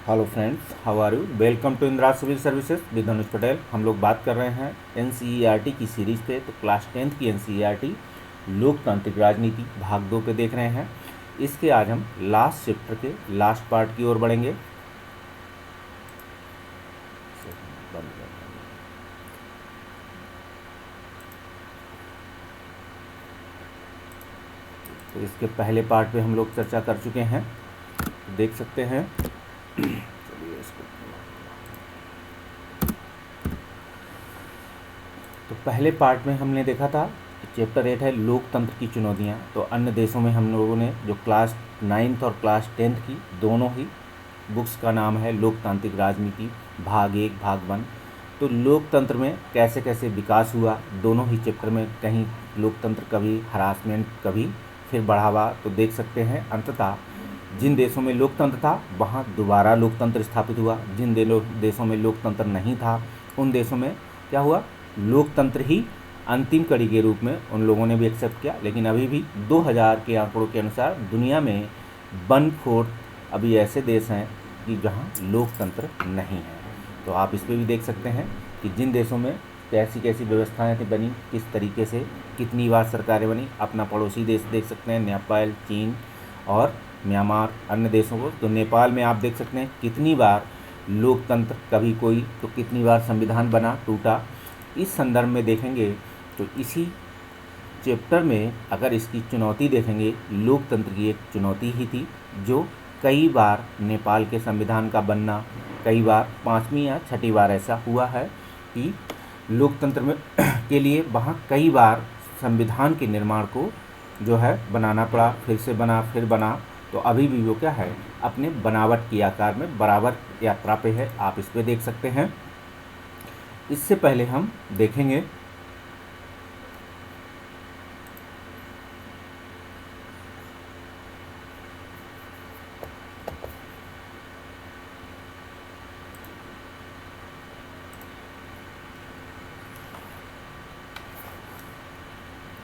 Hello friends, how are you? Welcome to Indira Civil Services with Anuj Patel. हम लोग बात कर रहे हैं एनसीईआरटी की सीरीज़ पे। तो क्लास 10th की एनसीईआरटी लोकतांत्रिक राजनीति भाग 2 पे देख रहे हैं। इसके आज हम लास्ट चैप्टर के लास्ट पार्ट की ओर बढ़ेंगे। तो इसके पहले पार्ट पे हम लोग चर्चा कर चुके हैं, देख सकते हैं। चलिए इसको, तो पहले पार्ट में हमने देखा था चैप्टर 8 है लोकतंत्र की चुनौतियाँ। तो अन्य देशों में हम लोगों ने जो क्लास 9th और क्लास 10th की दोनों ही बुक्स का नाम है लोकतांत्रिक राजनीति भाग 1 भाग 1। तो लोकतंत्र में कैसे कैसे विकास हुआ दोनों ही चैप्टर में, कहीं लोकतंत्र कभी हरासमेंट कभी फिर बढ़ावा। तो देख सकते हैं अंततः जिन देशों में लोकतंत्र था वहाँ दोबारा लोकतंत्र स्थापित हुआ, जिन देशों में लोकतंत्र नहीं था उन देशों में क्या हुआ, लोकतंत्र ही अंतिम कड़ी के रूप में उन लोगों ने भी एक्सेप्ट किया। लेकिन अभी भी 2000 के आंकड़ों के अनुसार दुनिया में 1/4 अभी ऐसे देश हैं कि जहाँ लोकतंत्र नहीं है। तो आप इस पर भी देख सकते हैं कि जिन देशों में कैसी कैसी व्यवस्थाएं थी बनी, किस तरीके से कितनी बार सरकारें बनी। अपना पड़ोसी देश देख सकते हैं, नेपाल, चीन और म्यांमार, अन्य देशों को। तो नेपाल में आप देख सकते हैं कितनी बार लोकतंत्र, कभी कोई तो कितनी बार संविधान बना टूटा। इस संदर्भ में देखेंगे तो इसी चैप्टर में अगर इसकी चुनौती देखेंगे, लोकतंत्र की एक चुनौती ही थी जो कई बार नेपाल के संविधान का बनना, कई बार 5वीं या 6ठी बार ऐसा हुआ है कि लोकतंत्र में के लिए वहाँ कई बार संविधान के निर्माण को जो है बनाना पड़ा, फिर से बना फिर बना। तो अभी भी वो क्या है, अपने बनावट की आकार में बराबर यात्रा पे है। आप इस पे देख सकते हैं। इससे पहले हम देखेंगे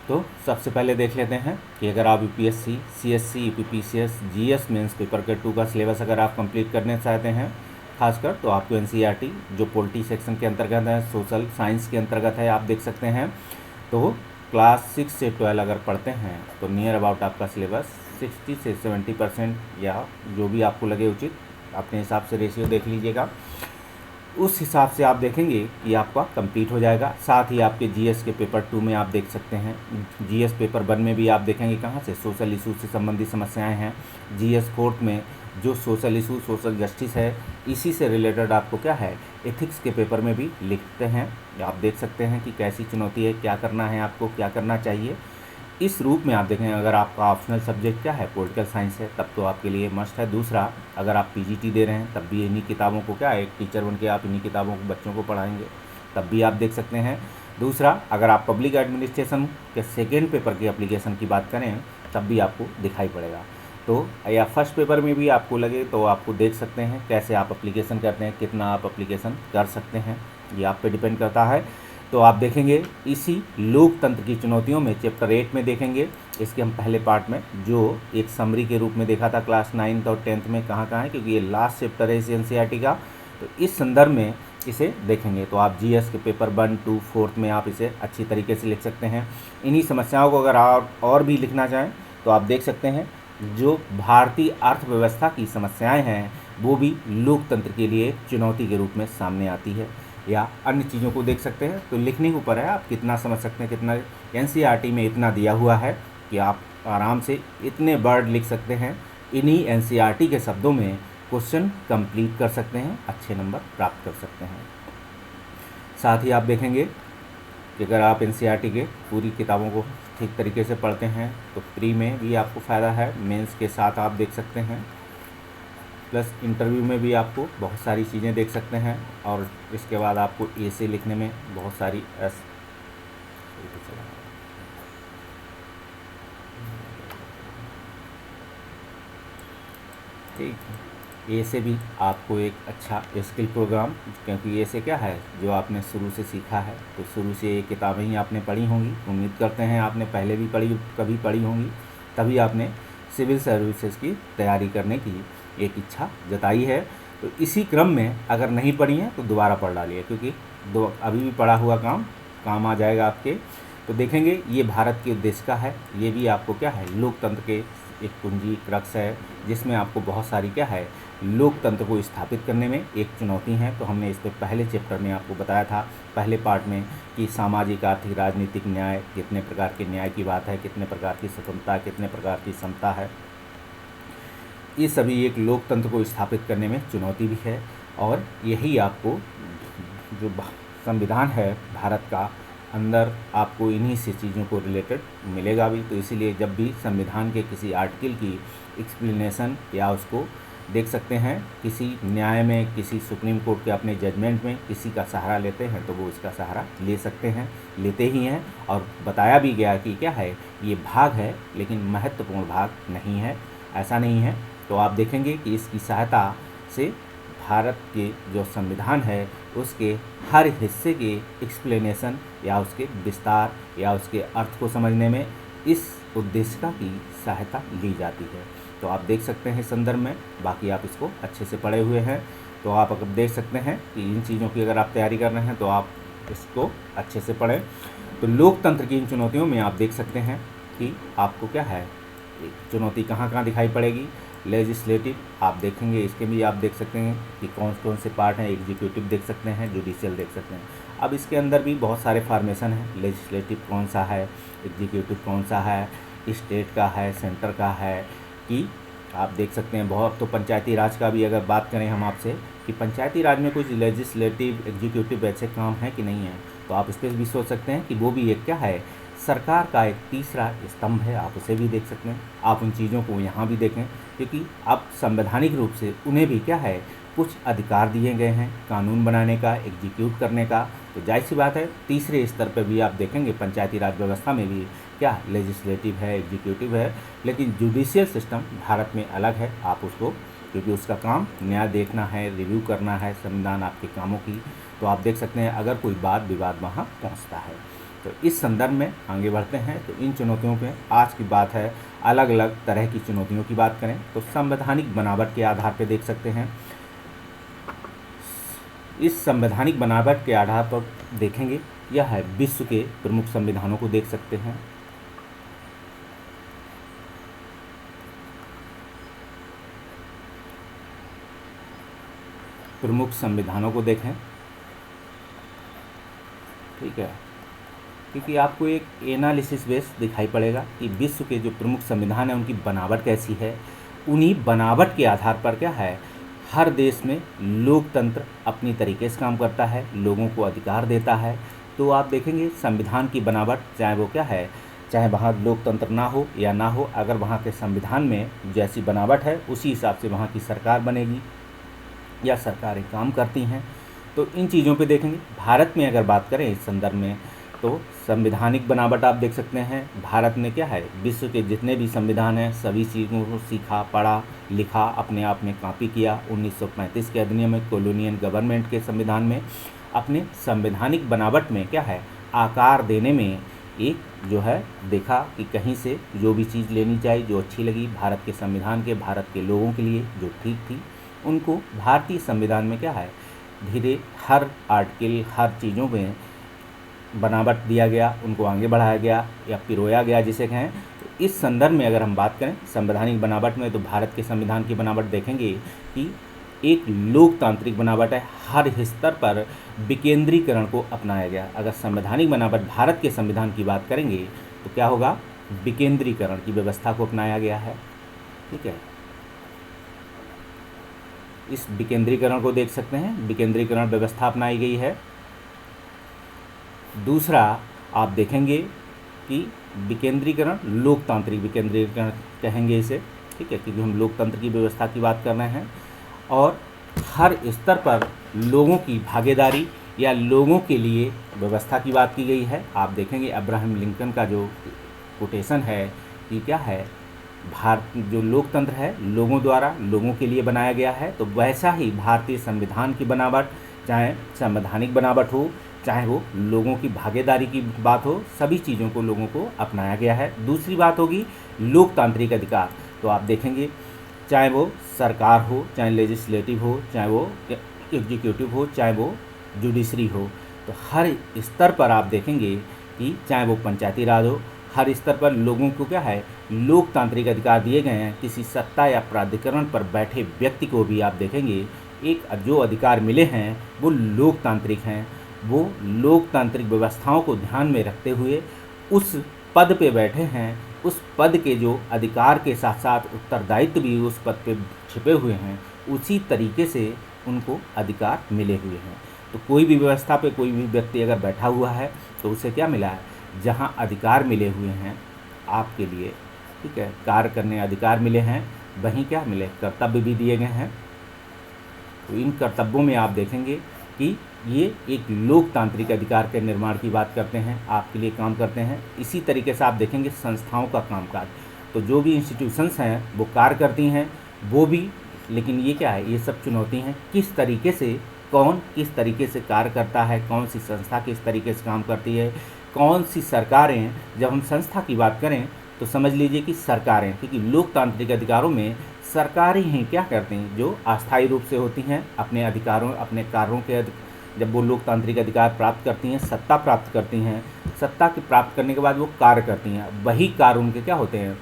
तो सबसे पहले देख लेते हैं कि अगर आप UPSC, CSC, UPPCS, GS mains paper के 2 का सिलेबस अगर आप कंप्लीट करने चाहते हैं खासकर, तो आपको एनसीईआरटी जो पॉलिटी सेक्शन के अंतर्गत है, सोशल साइंस के अंतर्गत है, आप देख सकते हैं। तो क्लास 6 से 12 अगर पढ़ते हैं तो नियर अबाउट आपका सिलेबस 60 से 70% या जो भी आपको लगे उचित अपने हिसाब से रेशियो देख लीजिएगा, उस हिसाब से आप देखेंगे कि आपका कंप्लीट हो जाएगा। साथ ही आपके जीएस के पेपर 2 में आप देख सकते हैं, जीएस पेपर 1 में भी आप देखेंगे कहाँ से सोशल इशू से संबंधित समस्याएं हैं। जीएस 4th में जो सोशल इशू, सोशल जस्टिस है, इसी से रिलेटेड आपको क्या है एथिक्स के पेपर में भी लिखते हैं। आप देख सकते हैं कि कैसी चुनौती है, क्या करना है आपको, क्या करना चाहिए। इस रूप में आप देखें, अगर आपका ऑप्शनल सब्जेक्ट क्या है पॉलिटिकल साइंस है तब तो आपके लिए मस्ट है। दूसरा, अगर आप पीजीटी दे रहे हैं तब भी इन्हीं किताबों को क्या है, एक टीचर बन के आप इन्हीं किताबों को बच्चों को पढ़ाएंगे तब भी आप देख सकते हैं। दूसरा, अगर आप पब्लिक एडमिनिस्ट्रेशन के सेकेंड पेपर की एप्लीकेशन की बात करें तब भी आपको दिखाई पड़ेगा। तो या फर्स्ट पेपर में भी आपको लगे तो आपको देख सकते हैं कैसे आप एप्लीकेशन करते हैं, कितना आप एप्लीकेशन कर सकते हैं, ये आप पे डिपेंड करता है। तो आप देखेंगे इसी लोकतंत्र की चुनौतियों में चैप्टर 8 में देखेंगे। इसके हम पहले पार्ट में जो एक समरी के रूप में देखा था क्लास 9th और 10th में कहाँ कहाँ है, क्योंकि ये लास्ट चैप्टर है इस एनसीईआरटी का। तो इस संदर्भ में इसे देखेंगे तो आप जीएस के पेपर 1, 2, 4th में आप इसे अच्छी तरीके से लिख सकते हैं। इन्हीं समस्याओं को अगर आप और भी लिखना चाहें तो आप देख सकते हैं जो भारतीय अर्थव्यवस्था की समस्याएं हैं वो भी लोकतंत्र के लिए चुनौती के रूप में सामने आती है, या अन्य चीज़ों को देख सकते हैं। तो लिखने के ऊपर है आप कितना समझ सकते हैं, कितना। एनसीईआरटी में इतना दिया हुआ है कि आप आराम से इतने वर्ड लिख सकते हैं, इन्हीं एनसीईआरटी के शब्दों में क्वेश्चन कंप्लीट कर सकते हैं, अच्छे नंबर प्राप्त कर सकते हैं। साथ ही आप देखेंगे कि अगर आप एनसीईआरटी के पूरी किताबों को ठीक तरीके से पढ़ते हैं तो प्री में भी आपको फ़ायदा है, मेंस के साथ आप देख सकते हैं, प्लस इंटरव्यू में भी आपको बहुत सारी चीज़ें देख सकते हैं। और इसके बाद आपको एसे लिखने में बहुत सारी ठीक ए से भी आपको एक अच्छा स्किल प्रोग्राम, क्योंकि ये से क्या है जो आपने शुरू से सीखा है, तो शुरू से ये किताबें ही आपने पढ़ी होंगी, उम्मीद करते हैं आपने पहले भी कभी पढ़ी होंगी, तभी आपने सिविल सर्विसेज की तैयारी करने की एक इच्छा जताई है। तो इसी क्रम में अगर नहीं पढ़ी हैं तो दोबारा पढ़ डालिए, क्योंकि अभी भी पढ़ा हुआ काम आ जाएगा आपके। तो देखेंगे ये भारत के उद्देश्य का है, ये भी आपको क्या है लोकतंत्र के एक कुंजी क्रक्स है, जिसमें आपको बहुत सारी क्या है लोकतंत्र को स्थापित करने में एक चुनौती है। तो हमने इस पर पहले चैप्टर में आपको बताया था, पहले पार्ट में, कि सामाजिक आर्थिक राजनीतिक न्याय, कितने प्रकार के न्याय की बात है, कितने प्रकार की स्वतंत्रता, कितने प्रकार की समता है। ये सभी एक लोकतंत्र को स्थापित करने में चुनौती भी है, और यही आपको जो संविधान है भारत का, अंदर आपको इन्हीं से चीज़ों को रिलेटेड मिलेगा भी। तो इसीलिए जब भी संविधान के किसी आर्टिकल की एक्सप्लेनेशन या उसको देख सकते हैं, किसी न्याय में, किसी सुप्रीम कोर्ट के अपने जजमेंट में किसी का सहारा लेते हैं, तो वो इसका सहारा ले सकते हैं, लेते ही हैं। और बताया भी गया कि क्या है ये भाग है, लेकिन महत्वपूर्ण भाग नहीं है, ऐसा नहीं है। तो आप देखेंगे कि इसकी सहायता से भारत के जो संविधान है उसके हर हिस्से के एक्सप्लेनेशन या उसके विस्तार या उसके अर्थ को समझने में इस उद्देशिका की सहायता ली जाती है। तो आप देख सकते हैं संदर्भ में, बाकी आप इसको अच्छे से पढ़े हुए हैं, तो आप अगर देख सकते हैं कि इन चीज़ों की अगर आप तैयारी कर रहे हैं तो आप इसको अच्छे से पढ़ें। तो लोकतंत्र की इन चुनौतियों में आप देख सकते हैं कि आपको क्या है चुनौती कहाँ कहाँ दिखाई पड़ेगी। लेजिस्लेटिव आप देखेंगे, इसके भी आप देख सकते हैं कि कौन कौन से पार्ट हैं, एग्जीक्यूटिव देख सकते हैं, जुडिशियल देख सकते हैं। अब इसके अंदर भी बहुत सारे फॉर्मेशन हैं, लेजिस्लेटिव कौन सा है, एग्जीक्यूटिव कौन सा है, स्टेट का है, सेंटर का है, कि आप देख सकते हैं बहुत। तो पंचायती राज का भी अगर बात करें हम आपसे कि पंचायती राज में कुछ लेजिस्लेटिव एग्जीक्यूटिव ऐसे काम हैं कि नहीं है, तो आप इस पर भी सोच सकते हैं कि वो भी एक क्या है सरकार का एक तीसरा स्तंभ है, आप उसे भी देख सकते हैं। आप उन चीज़ों को यहाँ भी देखें, क्योंकि अब संवैधानिक रूप से उन्हें भी क्या है कुछ अधिकार दिए गए हैं कानून बनाने का, एग्जीक्यूट करने का। तो जाहिर सी बात है तीसरे स्तर पर भी आप देखेंगे पंचायती राज व्यवस्था में भी क्या लेजिस्लेटिव है, एग्जीक्यूटिव है, लेकिन जुडिशियल सिस्टम भारत में अलग है। आप उसको, क्योंकि उसका काम न्याय देखना है, रिव्यू करना है संविधान आपके कामों की। तो आप देख सकते हैं अगर कोई बात विवाद वहाँ पहुँचता है। तो इस संदर्भ में आगे बढ़ते हैं। तो इन चुनौतियों पे आज की बात है, अलग अलग तरह की चुनौतियों की बात करें तो संवैधानिक बनावट के आधार पर देख सकते हैं। इस संवैधानिक बनावट के आधार पर देखेंगे, यह है विश्व के प्रमुख संविधानों को देख सकते हैं। प्रमुख संविधानों को देखें, ठीक है, क्योंकि आपको एक एनालिसिस बेस दिखाई पड़ेगा कि विश्व के जो प्रमुख संविधान हैं उनकी बनावट कैसी है। उन्हीं बनावट के आधार पर क्या है हर देश में लोकतंत्र अपनी तरीके से काम करता है, लोगों को अधिकार देता है। तो आप देखेंगे संविधान की बनावट, चाहे वो क्या है, चाहे वहाँ लोकतंत्र ना हो या ना हो, अगर वहाँ के संविधान में जैसी बनावट है उसी हिसाब से वहाँ की सरकार बनेगी या सरकारें काम करती हैं। तो इन चीज़ों पे देखेंगे। भारत में अगर बात करें इस संदर्भ में, तो संवैधानिक बनावट आप देख सकते हैं। भारत ने क्या है विश्व के जितने भी संविधान हैं सभी चीज़ों को सीखा, पढ़ा, लिखा, अपने आप में कॉपी किया। 1935 के अधिनियम में कॉलोनियल गवर्नमेंट के संविधान में अपने संवैधानिक बनावट में क्या है आकार देने में एक जो है देखा कि कहीं से जो भी चीज़ लेनी चाहिए, जो अच्छी लगी भारत के संविधान के, भारत के लोगों के लिए जो ठीक थी, उनको भारतीय संविधान में क्या है धीरे हर आर्टिकल, हर चीज़ों में बनावट दिया गया, उनको आगे बढ़ाया गया या पिरोया गया जिसे कहें। तो इस संदर्भ में अगर हम बात करें संवैधानिक बनावट में, तो भारत के संविधान की बनावट देखेंगे कि एक लोकतांत्रिक बनावट है, हर स्तर पर विकेंद्रीकरण को अपनाया गया। अगर संवैधानिक बनावट भारत के संविधान की बात करेंगे तो क्या होगा, विकेंद्रीकरण की व्यवस्था को अपनाया गया है, ठीक है। इस विकेंद्रीकरण को देख सकते हैं, विकेंद्रीकरण व्यवस्था अपनाई गई है। दूसरा आप देखेंगे कि विकेंद्रीकरण, लोकतांत्रिक विकेंद्रीकरण कहेंगे इसे, ठीक है, क्योंकि हम लोकतंत्र की व्यवस्था की बात कर रहे हैं। और हर स्तर पर लोगों की भागीदारी या लोगों के लिए व्यवस्था की बात की गई है। आप देखेंगे अब्राहम लिंकन का जो कोटेशन है कि क्या है, भारत जो लोकतंत्र है लोगों द्वारा लोगों के लिए बनाया गया है। तो वैसा ही भारतीय संविधान की बनावट, चाहे संवैधानिक बनावट हो, चाहे वो लोगों की भागीदारी की बात हो, सभी चीज़ों को लोगों को अपनाया गया है। दूसरी बात होगी लोकतांत्रिक अधिकार। तो आप देखेंगे चाहे वो सरकार हो, चाहे लेजिस्लेटिव हो, चाहे वो एग्जीक्यूटिव हो, चाहे वो जुडिशरी हो। तो हर स्तर पर आप देखेंगे कि चाहे वो पंचायती राज हो, हर स्तर पर लोगों को क्या है, लोकतांत्रिक अधिकार दिए गए हैं। किसी सत्ता या प्राधिकरण पर बैठे व्यक्ति को भी आप देखेंगे एक जो अधिकार मिले हैं वो लोकतांत्रिक हैं। वो लोकतांत्रिक व्यवस्थाओं को ध्यान में रखते हुए उस पद पे बैठे हैं। उस पद के जो अधिकार के साथ साथ उत्तरदायित्व भी उस पद पे छिपे हुए हैं, उसी तरीके से उनको अधिकार मिले हुए हैं। तो कोई भी व्यवस्था पे कोई भी व्यक्ति अगर बैठा हुआ है तो उसे क्या मिला है, जहाँ अधिकार मिले हुए हैं आपके लिए, ठीक है, कार्य करने अधिकार मिले हैं, वहीं क्या मिले, कर्तव्य भी दिए गए हैं। तो इन कर्तव्यों में आप देखेंगे कि ये एक लोकतांत्रिक अधिकार के निर्माण की बात करते हैं, आपके लिए काम करते हैं। इसी तरीके से आप देखेंगे संस्थाओं का कामकाज, तो जो भी इंस्टीट्यूशंस हैं वो कार्य करती हैं वो भी, लेकिन ये क्या है, ये सब चुनौती हैं किस तरीके से, कौन किस तरीके से कार्य करता है, कौन सी संस्था किस तरीके से काम करती है, कौन सी सरकारें। जब हम संस्था की बात करें तो समझ लीजिए कि सरकारें, क्योंकि लोकतांत्रिक अधिकारों में सरकारें ही क्या करती हैं, जो अस्थायी रूप से होती हैं, अपने अधिकारों अपने कार्यों के जब वो लोकतांत्रिक अधिकार प्राप्त करती हैं, सत्ता प्राप्त करती हैं, सत्ता के प्राप्त करने के बाद वो कार्य करती हैं, वही कार्य उनके क्या होते हैं,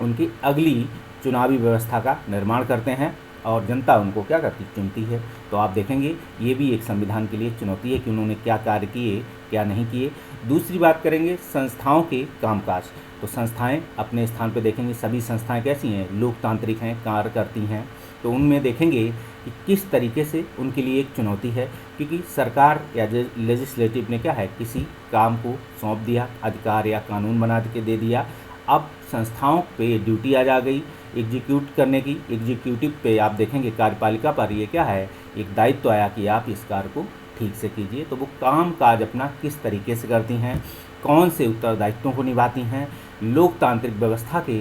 उनकी अगली चुनावी व्यवस्था का निर्माण करते हैं और जनता उनको क्या करती, चुनती है। तो आप देखेंगे ये भी एक संविधान के लिए चुनौती है कि उन्होंने क्या कार्य किए, क्या नहीं किए। दूसरी बात करेंगे संस्थाओं के कामकाज। तो संस्थाएं अपने स्थान पर देखेंगे, सभी संस्थाएं कैसी हैं, लोकतांत्रिक हैं, कार्य करती हैं। तो उनमें देखेंगे कि किस तरीके से उनके लिए एक चुनौती है, क्योंकि सरकार या लेजिस्लेटिव ने क्या है, किसी काम को सौंप दिया, अधिकार या कानून बना के दे दिया। अब संस्थाओं पे ड्यूटी आ जा गई एग्जीक्यूट करने की। एग्जीक्यूटिव पे आप देखेंगे कार्यपालिका पर ये क्या है, एक दायित्व आया कि आप इस कार्य को ठीक से कीजिए। तो वो काम काज अपना किस तरीके से करती हैं, कौन से उत्तरदायित्वों को निभाती हैं, लोकतांत्रिक व्यवस्था के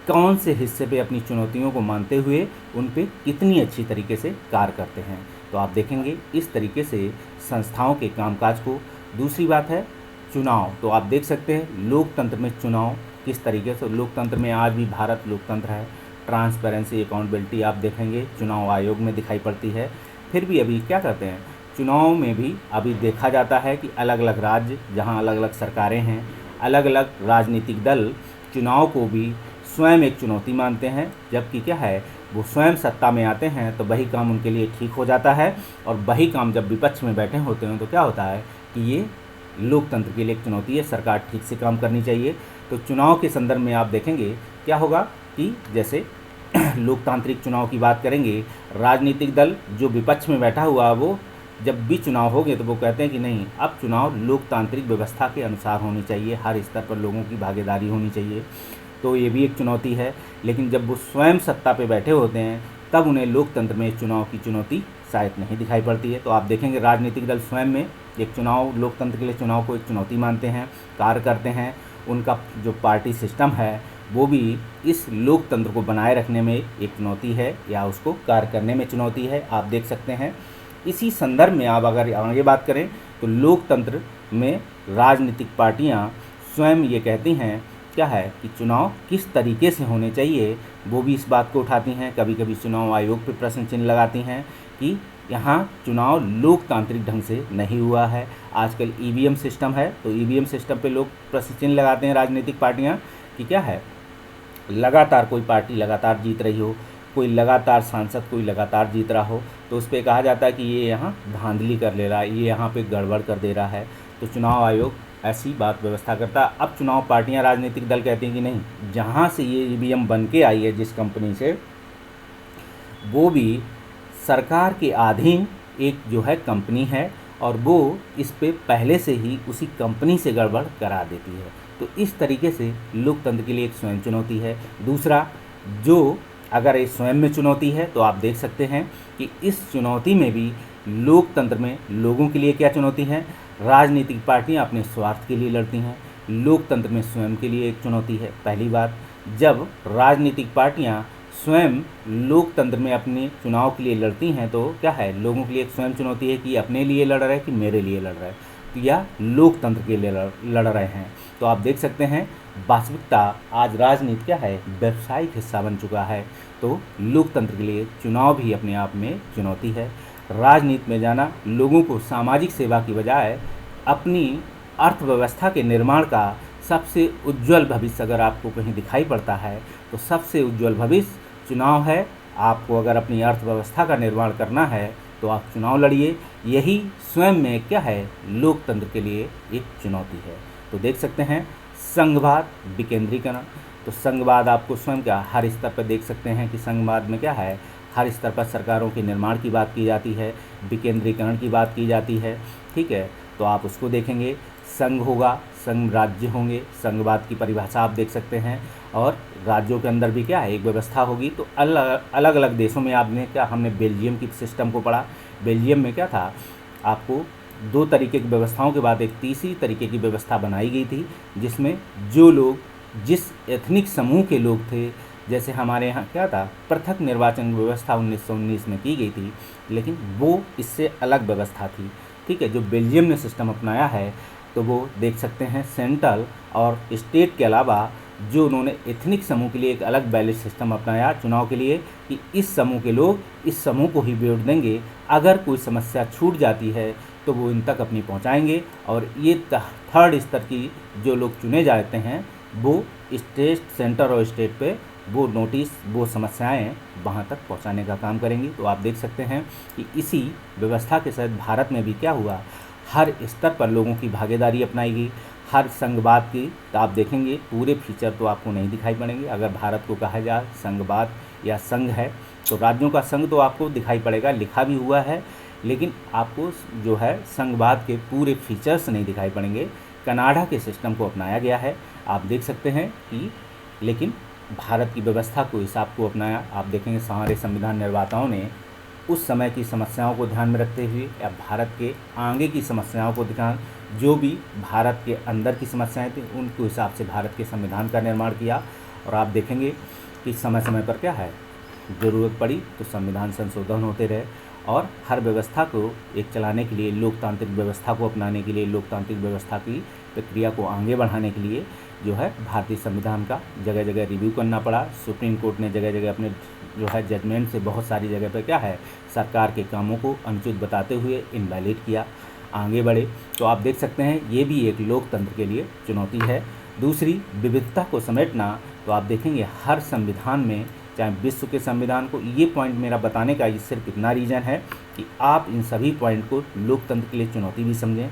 कौन से हिस्से पे अपनी चुनौतियों को मानते हुए उन पे कितनी अच्छी तरीके से कार्य करते हैं। तो आप देखेंगे इस तरीके से संस्थाओं के कामकाज को। दूसरी बात है चुनाव। तो आप देख सकते हैं लोकतंत्र में चुनाव किस तरीके से, लोकतंत्र में आज भी भारत लोकतंत्र है, ट्रांसपेरेंसी अकाउंटेबिलिटी आप देखेंगे चुनाव आयोग में दिखाई पड़ती है। फिर भी अभी क्या करते हैं, चुनाव में भी अभी देखा जाता है कि अलग अलग राज्य, जहां अलग अलग सरकारें हैं, अलग अलग राजनीतिक दल चुनाव को भी स्वयं एक चुनौती मानते हैं। जबकि क्या है, वो स्वयं सत्ता में आते हैं तो वही काम उनके लिए ठीक हो जाता है, और वही काम जब विपक्ष में बैठे होते हैं तो क्या होता है कि ये लोकतंत्र के लिए एक चुनौती है, सरकार ठीक से काम करनी चाहिए। तो चुनाव के संदर्भ में आप देखेंगे क्या होगा कि जैसे लोकतांत्रिक चुनाव की बात करेंगे, राजनीतिक दल जो विपक्ष में बैठा हुआ वो जब भी चुनाव होंगे तो वो कहते हैं कि नहीं, अब चुनाव लोकतांत्रिक व्यवस्था के अनुसार होनी चाहिए, हर स्तर पर लोगों की भागीदारी होनी चाहिए। तो ये भी एक चुनौती है। लेकिन जब वो स्वयं सत्ता पे बैठे होते हैं तब उन्हें लोकतंत्र में चुनाव की चुनौती शायद नहीं दिखाई पड़ती है। तो आप देखेंगे राजनीतिक दल स्वयं में एक चुनाव, लोकतंत्र के लिए चुनाव को एक चुनौती मानते हैं, कार्य करते हैं। उनका जो पार्टी सिस्टम है वो भी इस लोकतंत्र को बनाए रखने में एक चुनौती है, या उसको कार्य करने में चुनौती है, आप देख सकते हैं। इसी संदर्भ में आप अगर आगे बात करें तो लोकतंत्र में राजनीतिक पार्टियां स्वयं ये कहती हैं क्या है कि चुनाव किस तरीके से होने चाहिए, वो भी इस बात को उठाती हैं। कभी कभी चुनाव आयोग पर प्रश्न चिन्ह लगाती हैं कि यहाँ चुनाव लोकतांत्रिक ढंग से नहीं हुआ है। आजकल ईवीएम सिस्टम है, तो ईवीएम सिस्टम पे लोग प्रश्न चिन्ह लगाते हैं राजनीतिक पार्टियाँ कि क्या है, लगातार कोई पार्टी लगातार जीत रही हो, कोई लगातार सांसद कोई लगातार जीत रहा हो, तो उस पर कहा जाता है कि ये यहाँ धांधली कर ले रहा है, ये यहाँ पे गड़बड़ कर दे रहा है। तो चुनाव आयोग ऐसी बात व्यवस्था करता है। अब चुनाव पार्टियां, राजनीतिक दल कहते हैं कि नहीं, जहाँ से ये ईवीएम बन के आई है जिस कंपनी से, वो भी सरकार के अधीन एक जो है कंपनी है, और वो इस पे पहले से ही उसी कंपनी से गड़बड़ करा देती है। तो इस तरीके से लोकतंत्र के लिए एक स्वयं चुनौती है। दूसरा, जो अगर ये स्वयं में चुनौती है तो आप देख सकते हैं कि इस चुनौती में भी लोकतंत्र में लोगों के लिए क्या चुनौती है, राजनीतिक पार्टियां अपने स्वार्थ के लिए लड़ती हैं, लोकतंत्र में स्वयं के लिए एक चुनौती है। पहली बात, जब राजनीतिक पार्टियां स्वयं लोकतंत्र में अपने चुनाव के लिए लड़ती हैं तो क्या है, लोगों के लिए एक स्वयं चुनौती है कि अपने लिए लड़ रहे हैं कि मेरे लिए लड़ रहे हैं, या लोकतंत्र के लिए लड़ रहे हैं। तो आप देख सकते हैं वास्तविकता आज राजनीति क्या है, व्यावसायिक हिस्सा बन चुका है। तो लोकतंत्र के लिए चुनाव भी अपने आप में चुनौती है। राजनीति में जाना लोगों को सामाजिक सेवा की बजाय अपनी अर्थव्यवस्था के निर्माण का सबसे उज्जवल भविष्य अगर आपको कहीं दिखाई पड़ता है तो सबसे उज्जवल भविष्य चुनाव है। आपको अगर अपनी अर्थव्यवस्था का निर्माण करना है तो आप चुनाव लड़िए। यही स्वयं में क्या है, लोकतंत्र के लिए एक चुनौती है। तो देख सकते हैं संघवाद, विकेंद्रीकरण। तो संघवाद आपको स्वयं क्या हर स्तर पर देख सकते हैं कि संघवाद में क्या है, हर स्तर पर सरकारों के निर्माण की बात की जाती है, विकेंद्रीकरण की बात की जाती है। ठीक है, तो आप उसको देखेंगे। संघ होगा, संघ राज्य होंगे, संघवाद की परिभाषा आप देख सकते हैं। और राज्यों के अंदर भी क्या है, एक व्यवस्था होगी। तो अलग अलग देशों में आपने क्या, हमने बेल्जियम की सिस्टम को पढ़ा। बेल्जियम में क्या था, आपको दो तरीके की व्यवस्थाओं के बाद एक तीसरी तरीके की व्यवस्था बनाई गई थी, जिसमें जो लोग जिस एथनिक समूह के लोग थे, जैसे हमारे यहाँ क्या था, पृथक निर्वाचन व्यवस्था 1919 में की गई थी, लेकिन वो इससे अलग व्यवस्था थी। ठीक है, जो बेल्जियम ने सिस्टम अपनाया है तो वो देख सकते हैं सेंट्रल और स्टेट के अलावा जो उन्होंने एथनिक समूह के लिए एक अलग बैलेट सिस्टम अपनाया चुनाव के लिए, कि इस समूह के लोग इस समूह को ही वोट देंगे, अगर कोई समस्या छूट जाती है तो वो इन तक अपनी पहुंचाएंगे। और ये थर्ड स्तर की जो लोग चुने जाते हैं वो स्टेट, सेंटर और स्टेट पे वो नोटिस, वो समस्याएं वहाँ तक पहुँचाने का काम करेंगी। तो आप देख सकते हैं कि इसी व्यवस्था के साथ भारत में भी क्या हुआ, हर स्तर पर लोगों की भागीदारी अपनाई गई। हर संघवाद की तो आप देखेंगे पूरे फीचर तो आपको नहीं दिखाई पड़ेंगे। अगर भारत को कहा जाए संघवाद या संघ है तो राज्यों का संघ तो आपको दिखाई पड़ेगा, लिखा भी हुआ है, लेकिन आपको जो है संघवाद के पूरे फीचर्स नहीं दिखाई पड़ेंगे। कनाडा के सिस्टम को अपनाया गया है, आप देख सकते हैं कि, लेकिन भारत की व्यवस्था को हिसाब को अपनाया। आप देखेंगे हमारे संविधान निर्माताओं ने उस समय की समस्याओं को ध्यान में रखते हुए या भारत के आगे की समस्याओं को ध्यान, जो भी भारत के अंदर की समस्याएं थी उनके हिसाब से भारत के संविधान का निर्माण किया। और आप देखेंगे कि समय समय पर क्या है, ज़रूरत पड़ी तो संविधान संशोधन होते रहे। और हर व्यवस्था को एक चलाने के लिए, लोकतांत्रिक व्यवस्था को अपनाने के लिए, लोकतांत्रिक व्यवस्था की प्रक्रिया को आगे बढ़ाने के लिए जो है भारतीय संविधान का जगह जगह रिव्यू करना पड़ा। सुप्रीम कोर्ट ने जगह जगह अपने जो है जजमेंट से बहुत सारी जगह पर क्या है, सरकार के कामों को अनुचित बताते हुए इनवैलिड किया, आगे बढ़े। तो आप देख सकते हैं ये भी एक लोकतंत्र के लिए चुनौती है। दूसरी, विविधता को समेटना। तो आप देखेंगे हर संविधान में, चाहे विश्व के संविधान को, ये पॉइंट मेरा बताने का ये सिर्फ इतना रीज़न है कि आप इन सभी पॉइंट को लोकतंत्र के लिए चुनौती भी समझें।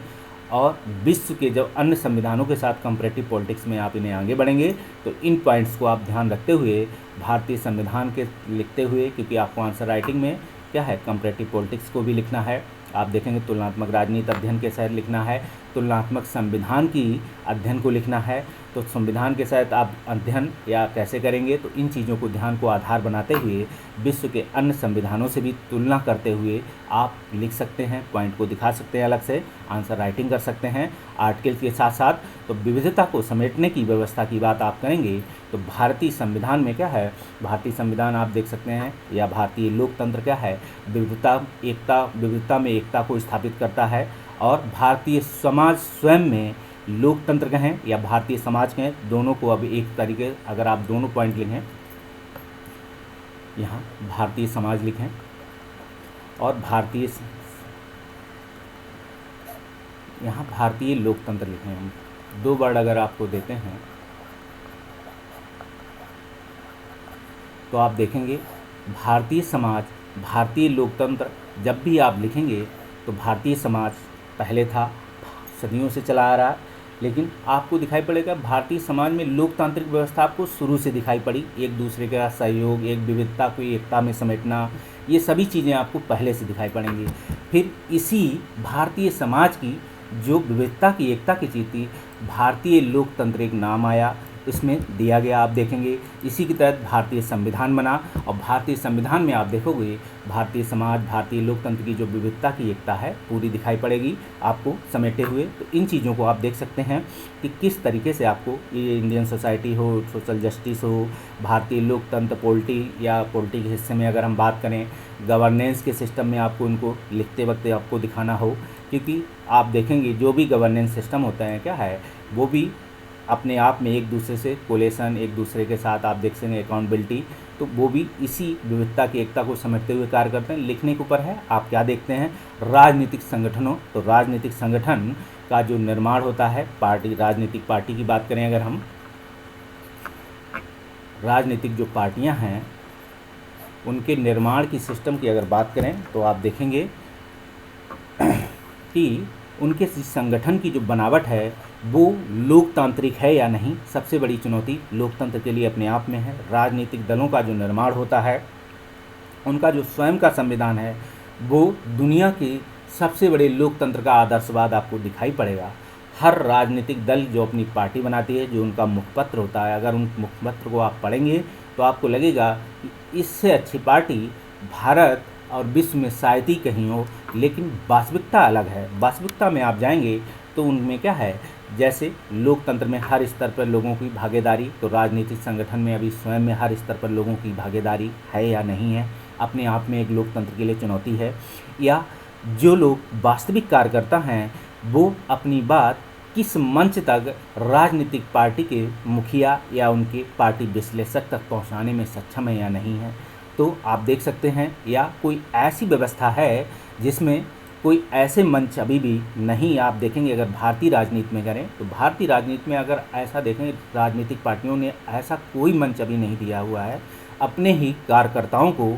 और विश्व के जब अन्य संविधानों के साथ कंपैरेटिव पॉलिटिक्स में आप इन्हें आगे बढ़ेंगे तो इन पॉइंट्स को आप ध्यान रखते हुए भारतीय संविधान के लिखते हुए, क्योंकि आपको आंसर राइटिंग में क्या है, कंपैरेटिव पॉलिटिक्स को भी लिखना है। आप देखेंगे तुलनात्मक राजनीति अध्ययन के साथ लिखना है, तुलनात्मक संविधान की अध्ययन को लिखना है। तो संविधान के साथ आप अध्ययन या कैसे करेंगे, तो इन चीज़ों को ध्यान को आधार बनाते हुए विश्व के अन्य संविधानों से भी तुलना करते हुए आप लिख सकते हैं, पॉइंट को दिखा सकते हैं, अलग से आंसर राइटिंग कर सकते हैं आर्टिकल के साथ साथ। तो विविधता को समेटने की व्यवस्था की बात आप करेंगे तो भारतीय संविधान में क्या है, भारतीय संविधान आप देख सकते हैं या भारतीय लोकतंत्र क्या है, विविधता में एकता को स्थापित करता है। और भारतीय समाज स्वयं में लोकतंत्र कहें या भारतीय समाज कहें, दोनों को अब एक तरीके, अगर आप दोनों पॉइंट लिखें, यहाँ भारतीय समाज लिखें और यहाँ भारतीय लोकतंत्र लिखें, हम दो वर्ड अगर आपको देते हैं तो आप देखेंगे भारतीय समाज, भारतीय लोकतंत्र जब भी आप लिखेंगे तो भारतीय समाज पहले था, सदियों से चला आ रहा, लेकिन आपको दिखाई पड़ेगा भारतीय समाज में लोकतांत्रिक व्यवस्था आपको शुरू से दिखाई पड़ी। एक दूसरे का सहयोग, एक विविधता को एकता में समेटना, ये सभी चीज़ें आपको पहले से दिखाई पड़ेंगी। फिर इसी भारतीय समाज की जो विविधता की एकता की चीज़ थी, भारतीय लोकतंत्र एक नाम आया, इसमें दिया गया, आप देखेंगे इसी के तहत भारतीय संविधान बना। और भारतीय संविधान में आप देखोगे भारतीय समाज, भारतीय लोकतंत्र की जो विविधता की एकता है पूरी दिखाई पड़ेगी आपको समेटे हुए। तो इन चीज़ों को आप देख सकते हैं कि किस तरीके से आपको ये इंडियन सोसाइटी हो, सोशल जस्टिस हो, भारतीय लोकतंत्र, पॉलिटी के हिस्से में अगर हम बात करें, गवर्नेंस के सिस्टम में आपको इनको लिखते वक्त आपको दिखाना हो, क्योंकि आप देखेंगे जो भी गवर्नेंस सिस्टम होता है क्या है, वो भी अपने आप में एक दूसरे से कोलेशन, एक दूसरे के साथ आप देख सकेंगे अकाउंटेबिलिटी, तो वो भी इसी विविधता की एकता को समझते हुए कार्य करते हैं। लिखने के ऊपर है, आप क्या देखते हैं, राजनीतिक संगठनों, तो राजनीतिक संगठन का जो निर्माण होता है, पार्टी, राजनीतिक पार्टी की बात करें अगर हम, राजनीतिक जो पार्टियां हैं उनके निर्माण की सिस्टम की अगर बात करें तो आप देखेंगे कि उनके संगठन की जो बनावट है वो लोकतांत्रिक है या नहीं। सबसे बड़ी चुनौती लोकतंत्र के लिए अपने आप में है। राजनीतिक दलों का जो निर्माण होता है, उनका जो स्वयं का संविधान है, वो दुनिया के सबसे बड़े लोकतंत्र का आदर्शवाद आपको दिखाई पड़ेगा। हर राजनीतिक दल जो अपनी पार्टी बनाती है, जो उनका मुखपत्र होता है, अगर उन मुखपत्र को आप पढ़ेंगे तो आपको लगेगा कि इससे अच्छी पार्टी भारत और विश्व में शायद ही कहीं हो, लेकिन वास्तविकता अलग है। वास्तविकता में आप जाएंगे तो उनमें क्या है, जैसे लोकतंत्र में हर स्तर पर लोगों की भागीदारी, तो राजनीतिक संगठन में अभी स्वयं में हर स्तर पर लोगों की भागीदारी है या नहीं है, अपने आप में एक लोकतंत्र के लिए चुनौती है। या जो लोग वास्तविक कार्यकर्ता हैं वो अपनी बात किस मंच तक राजनीतिक पार्टी के मुखिया या उनके पार्टी विश्लेषक तक पहुंचाने में सक्षम है या नहीं है। तो आप देख सकते हैं, या कोई ऐसी व्यवस्था है जिसमें कोई ऐसे मंच अभी भी नहीं। आप देखेंगे अगर भारतीय राजनीति में करें तो भारतीय राजनीति में अगर ऐसा देखें, राजनीतिक पार्टियों ने ऐसा कोई मंच अभी नहीं दिया हुआ है अपने ही कार्यकर्ताओं को,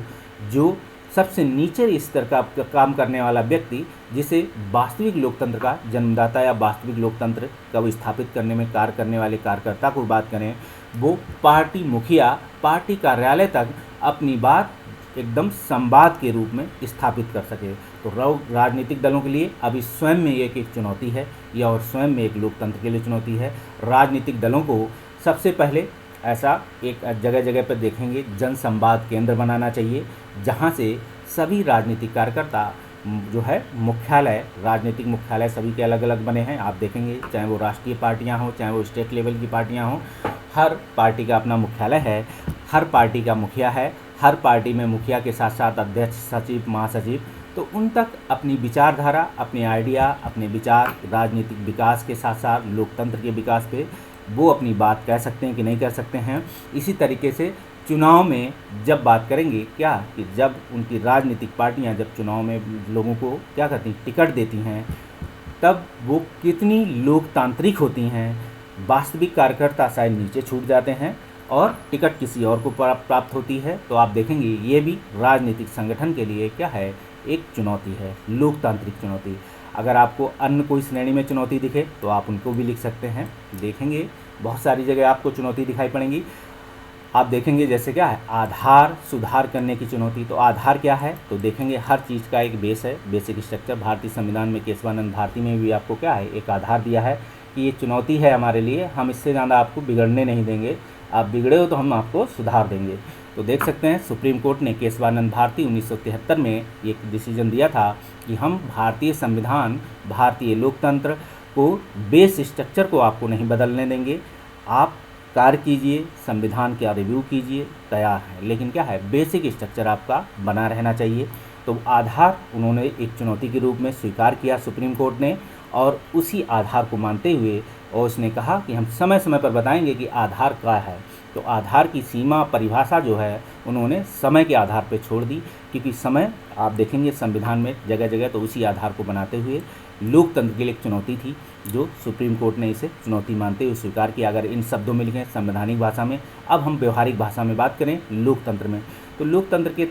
जो सबसे नीचे स्तर का काम करने वाला व्यक्ति, जिसे वास्तविक लोकतंत्र का जन्मदाता या वास्तविक लोकतंत्र का स्थापित करने में कार्य करने वाले कार्यकर्ता को बात करें, वो पार्टी मुखिया पार्टी कार्यालय तक अपनी बात एकदम संवाद के रूप में स्थापित कर सके। तो राजनीतिक दलों के लिए अभी स्वयं में एक चुनौती है, या और स्वयं में एक लोकतंत्र के लिए चुनौती है। राजनीतिक दलों को सबसे पहले ऐसा एक जगह जगह पर देखेंगे जन संवाद केंद्र बनाना चाहिए, जहां से सभी राजनीतिक कार्यकर्ता जो है मुख्यालय, राजनीतिक मुख्यालय सभी के अलग अलग बने हैं। आप देखेंगे चाहे वो राष्ट्रीय पार्टियां हों, चाहे वो स्टेट लेवल की पार्टियां हों, हर पार्टी का अपना मुख्यालय है, हर पार्टी का मुखिया है, हर पार्टी में मुखिया के साथ साथ अध्यक्ष, सचिव, महासचिव, तो उन तक अपनी विचारधारा, अपने आइडिया, अपने विचार, राजनीतिक विकास के साथ साथ लोकतंत्र के विकास पे वो अपनी बात कह सकते हैं कि नहीं कह सकते हैं। इसी तरीके से चुनाव में जब बात करेंगे क्या, कि जब उनकी राजनीतिक पार्टियां जब चुनाव में लोगों को क्या करती हैं, टिकट देती हैं, तब वो कितनी लोकतांत्रिक होती हैं। वास्तविक कार्यकर्ता शायद नीचे छूट जाते हैं और टिकट किसी और को प्राप्त होती है। तो आप देखेंगे ये भी राजनीतिक संगठन के लिए क्या है, एक चुनौती है, लोकतांत्रिक चुनौती। अगर आपको अन्य कोई श्रेणी में चुनौती दिखे तो आप उनको भी लिख सकते हैं। देखेंगे बहुत सारी जगह आपको चुनौती दिखाई पड़ेंगी। आप देखेंगे जैसे क्या है, आधार सुधार करने की चुनौती। तो आधार क्या है, तो देखेंगे हर चीज़ का एक बेस है, बेसिक स्ट्रक्चर। भारतीय संविधान में केशवानंद भारती में भी आपको क्या है, एक आधार दिया है कि ये चुनौती है हमारे लिए, हम इससे ज़्यादा आपको बिगड़ने नहीं देंगे, आप बिगड़े हो तो हम आपको सुधार देंगे। तो देख सकते हैं सुप्रीम कोर्ट ने केशवानंद भारती 1973 में एक डिसीजन दिया था कि हम भारतीय संविधान, भारतीय लोकतंत्र को, बेस स्ट्रक्चर को आपको नहीं बदलने देंगे। आप कार्य कीजिए, संविधान का रिव्यू कीजिए, तैयार है, लेकिन क्या है, बेसिक स्ट्रक्चर आपका बना रहना चाहिए। तो आधार उन्होंने एक चुनौती के रूप में स्वीकार किया सुप्रीम कोर्ट ने, और उसी आधार को मानते हुए और उसने कहा कि हम समय समय पर बताएंगे कि आधार क्या है। तो आधार की सीमा परिभाषा जो है उन्होंने समय के आधार पर छोड़ दी, क्योंकि समय आप देखेंगे संविधान में जगह जगह तो उसी आधार को बनाते हुए लोकतंत्र के लिए एक चुनौती थी, जो सुप्रीम कोर्ट ने इसे चुनौती मानते हुए स्वीकार किया। अगर इन शब्दों में लिखें संवैधानिक भाषा में, अब हम व्यवहारिक भाषा में बात करें लोकतंत्र में, तो लोकतंत्र के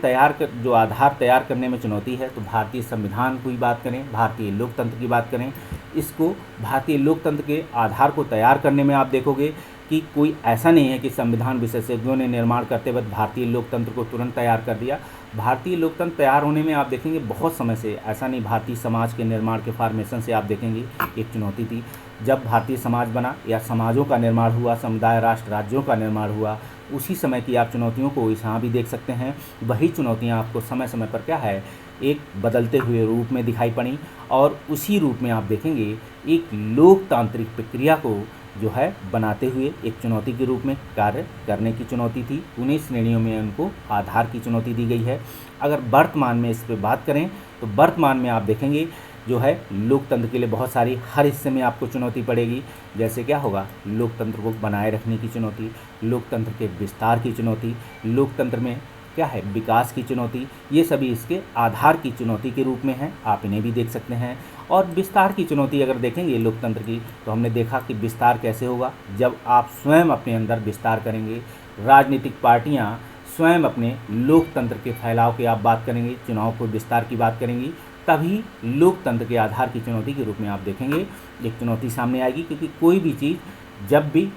जो आधार तैयार करने में चुनौती है, तो भारतीय संविधान की बात करें, भारतीय लोकतंत्र की बात करें, इसको भारतीय लोकतंत्र के आधार को तैयार करने में आप देखोगे कि कोई ऐसा नहीं है कि संविधान विशेषज्ञों ने निर्माण करते वक्त भारतीय लोकतंत्र को तुरंत तैयार कर दिया। भारतीय लोकतंत्र तैयार होने में आप देखेंगे बहुत समय से, ऐसा नहीं, भारतीय समाज के निर्माण के फॉर्मेशन से आप देखेंगे एक चुनौती थी। जब भारतीय समाज बना या समाजों का निर्माण हुआ, समुदाय, राष्ट्र, राज्यों का निर्माण हुआ, उसी समय की आप चुनौतियों को यहाँ भी देख सकते हैं। वही चुनौतियाँ आपको समय समय पर क्या है, एक बदलते हुए रूप में दिखाई पड़ी, और उसी रूप में आप देखेंगे एक लोकतांत्रिक प्रक्रिया को जो है बनाते हुए एक चुनौती के रूप में कार्य करने की चुनौती थी। उन्हीं श्रेणियों में उनको आधार की चुनौती दी गई है। अगर वर्तमान में इस पर बात करें तो वर्तमान में आप देखेंगे जो है लोकतंत्र के लिए बहुत सारी हर हिस्से में आपको चुनौती पड़ेगी। जैसे क्या होगा, लोकतंत्र को बनाए रखने की चुनौती, लोकतंत्र के विस्तार की चुनौती, लोकतंत्र में क्या है विकास की चुनौती, ये सभी इसके आधार की चुनौती के रूप में हैं, आप इन्हें भी देख सकते हैं। और विस्तार की चुनौती अगर देखेंगे लोकतंत्र की, तो हमने देखा कि विस्तार कैसे होगा, जब आप स्वयं अपने अंदर विस्तार करेंगे, राजनीतिक पार्टियां स्वयं अपने लोकतंत्र के फैलाव की आप बात करेंगे, चुनाव को विस्तार की बात करेंगी, तभी लोकतंत्र के आधार की चुनौती के रूप में आप देखेंगे एक चुनौती सामने आएगी। क्योंकि कोई भी चीज़ जब भी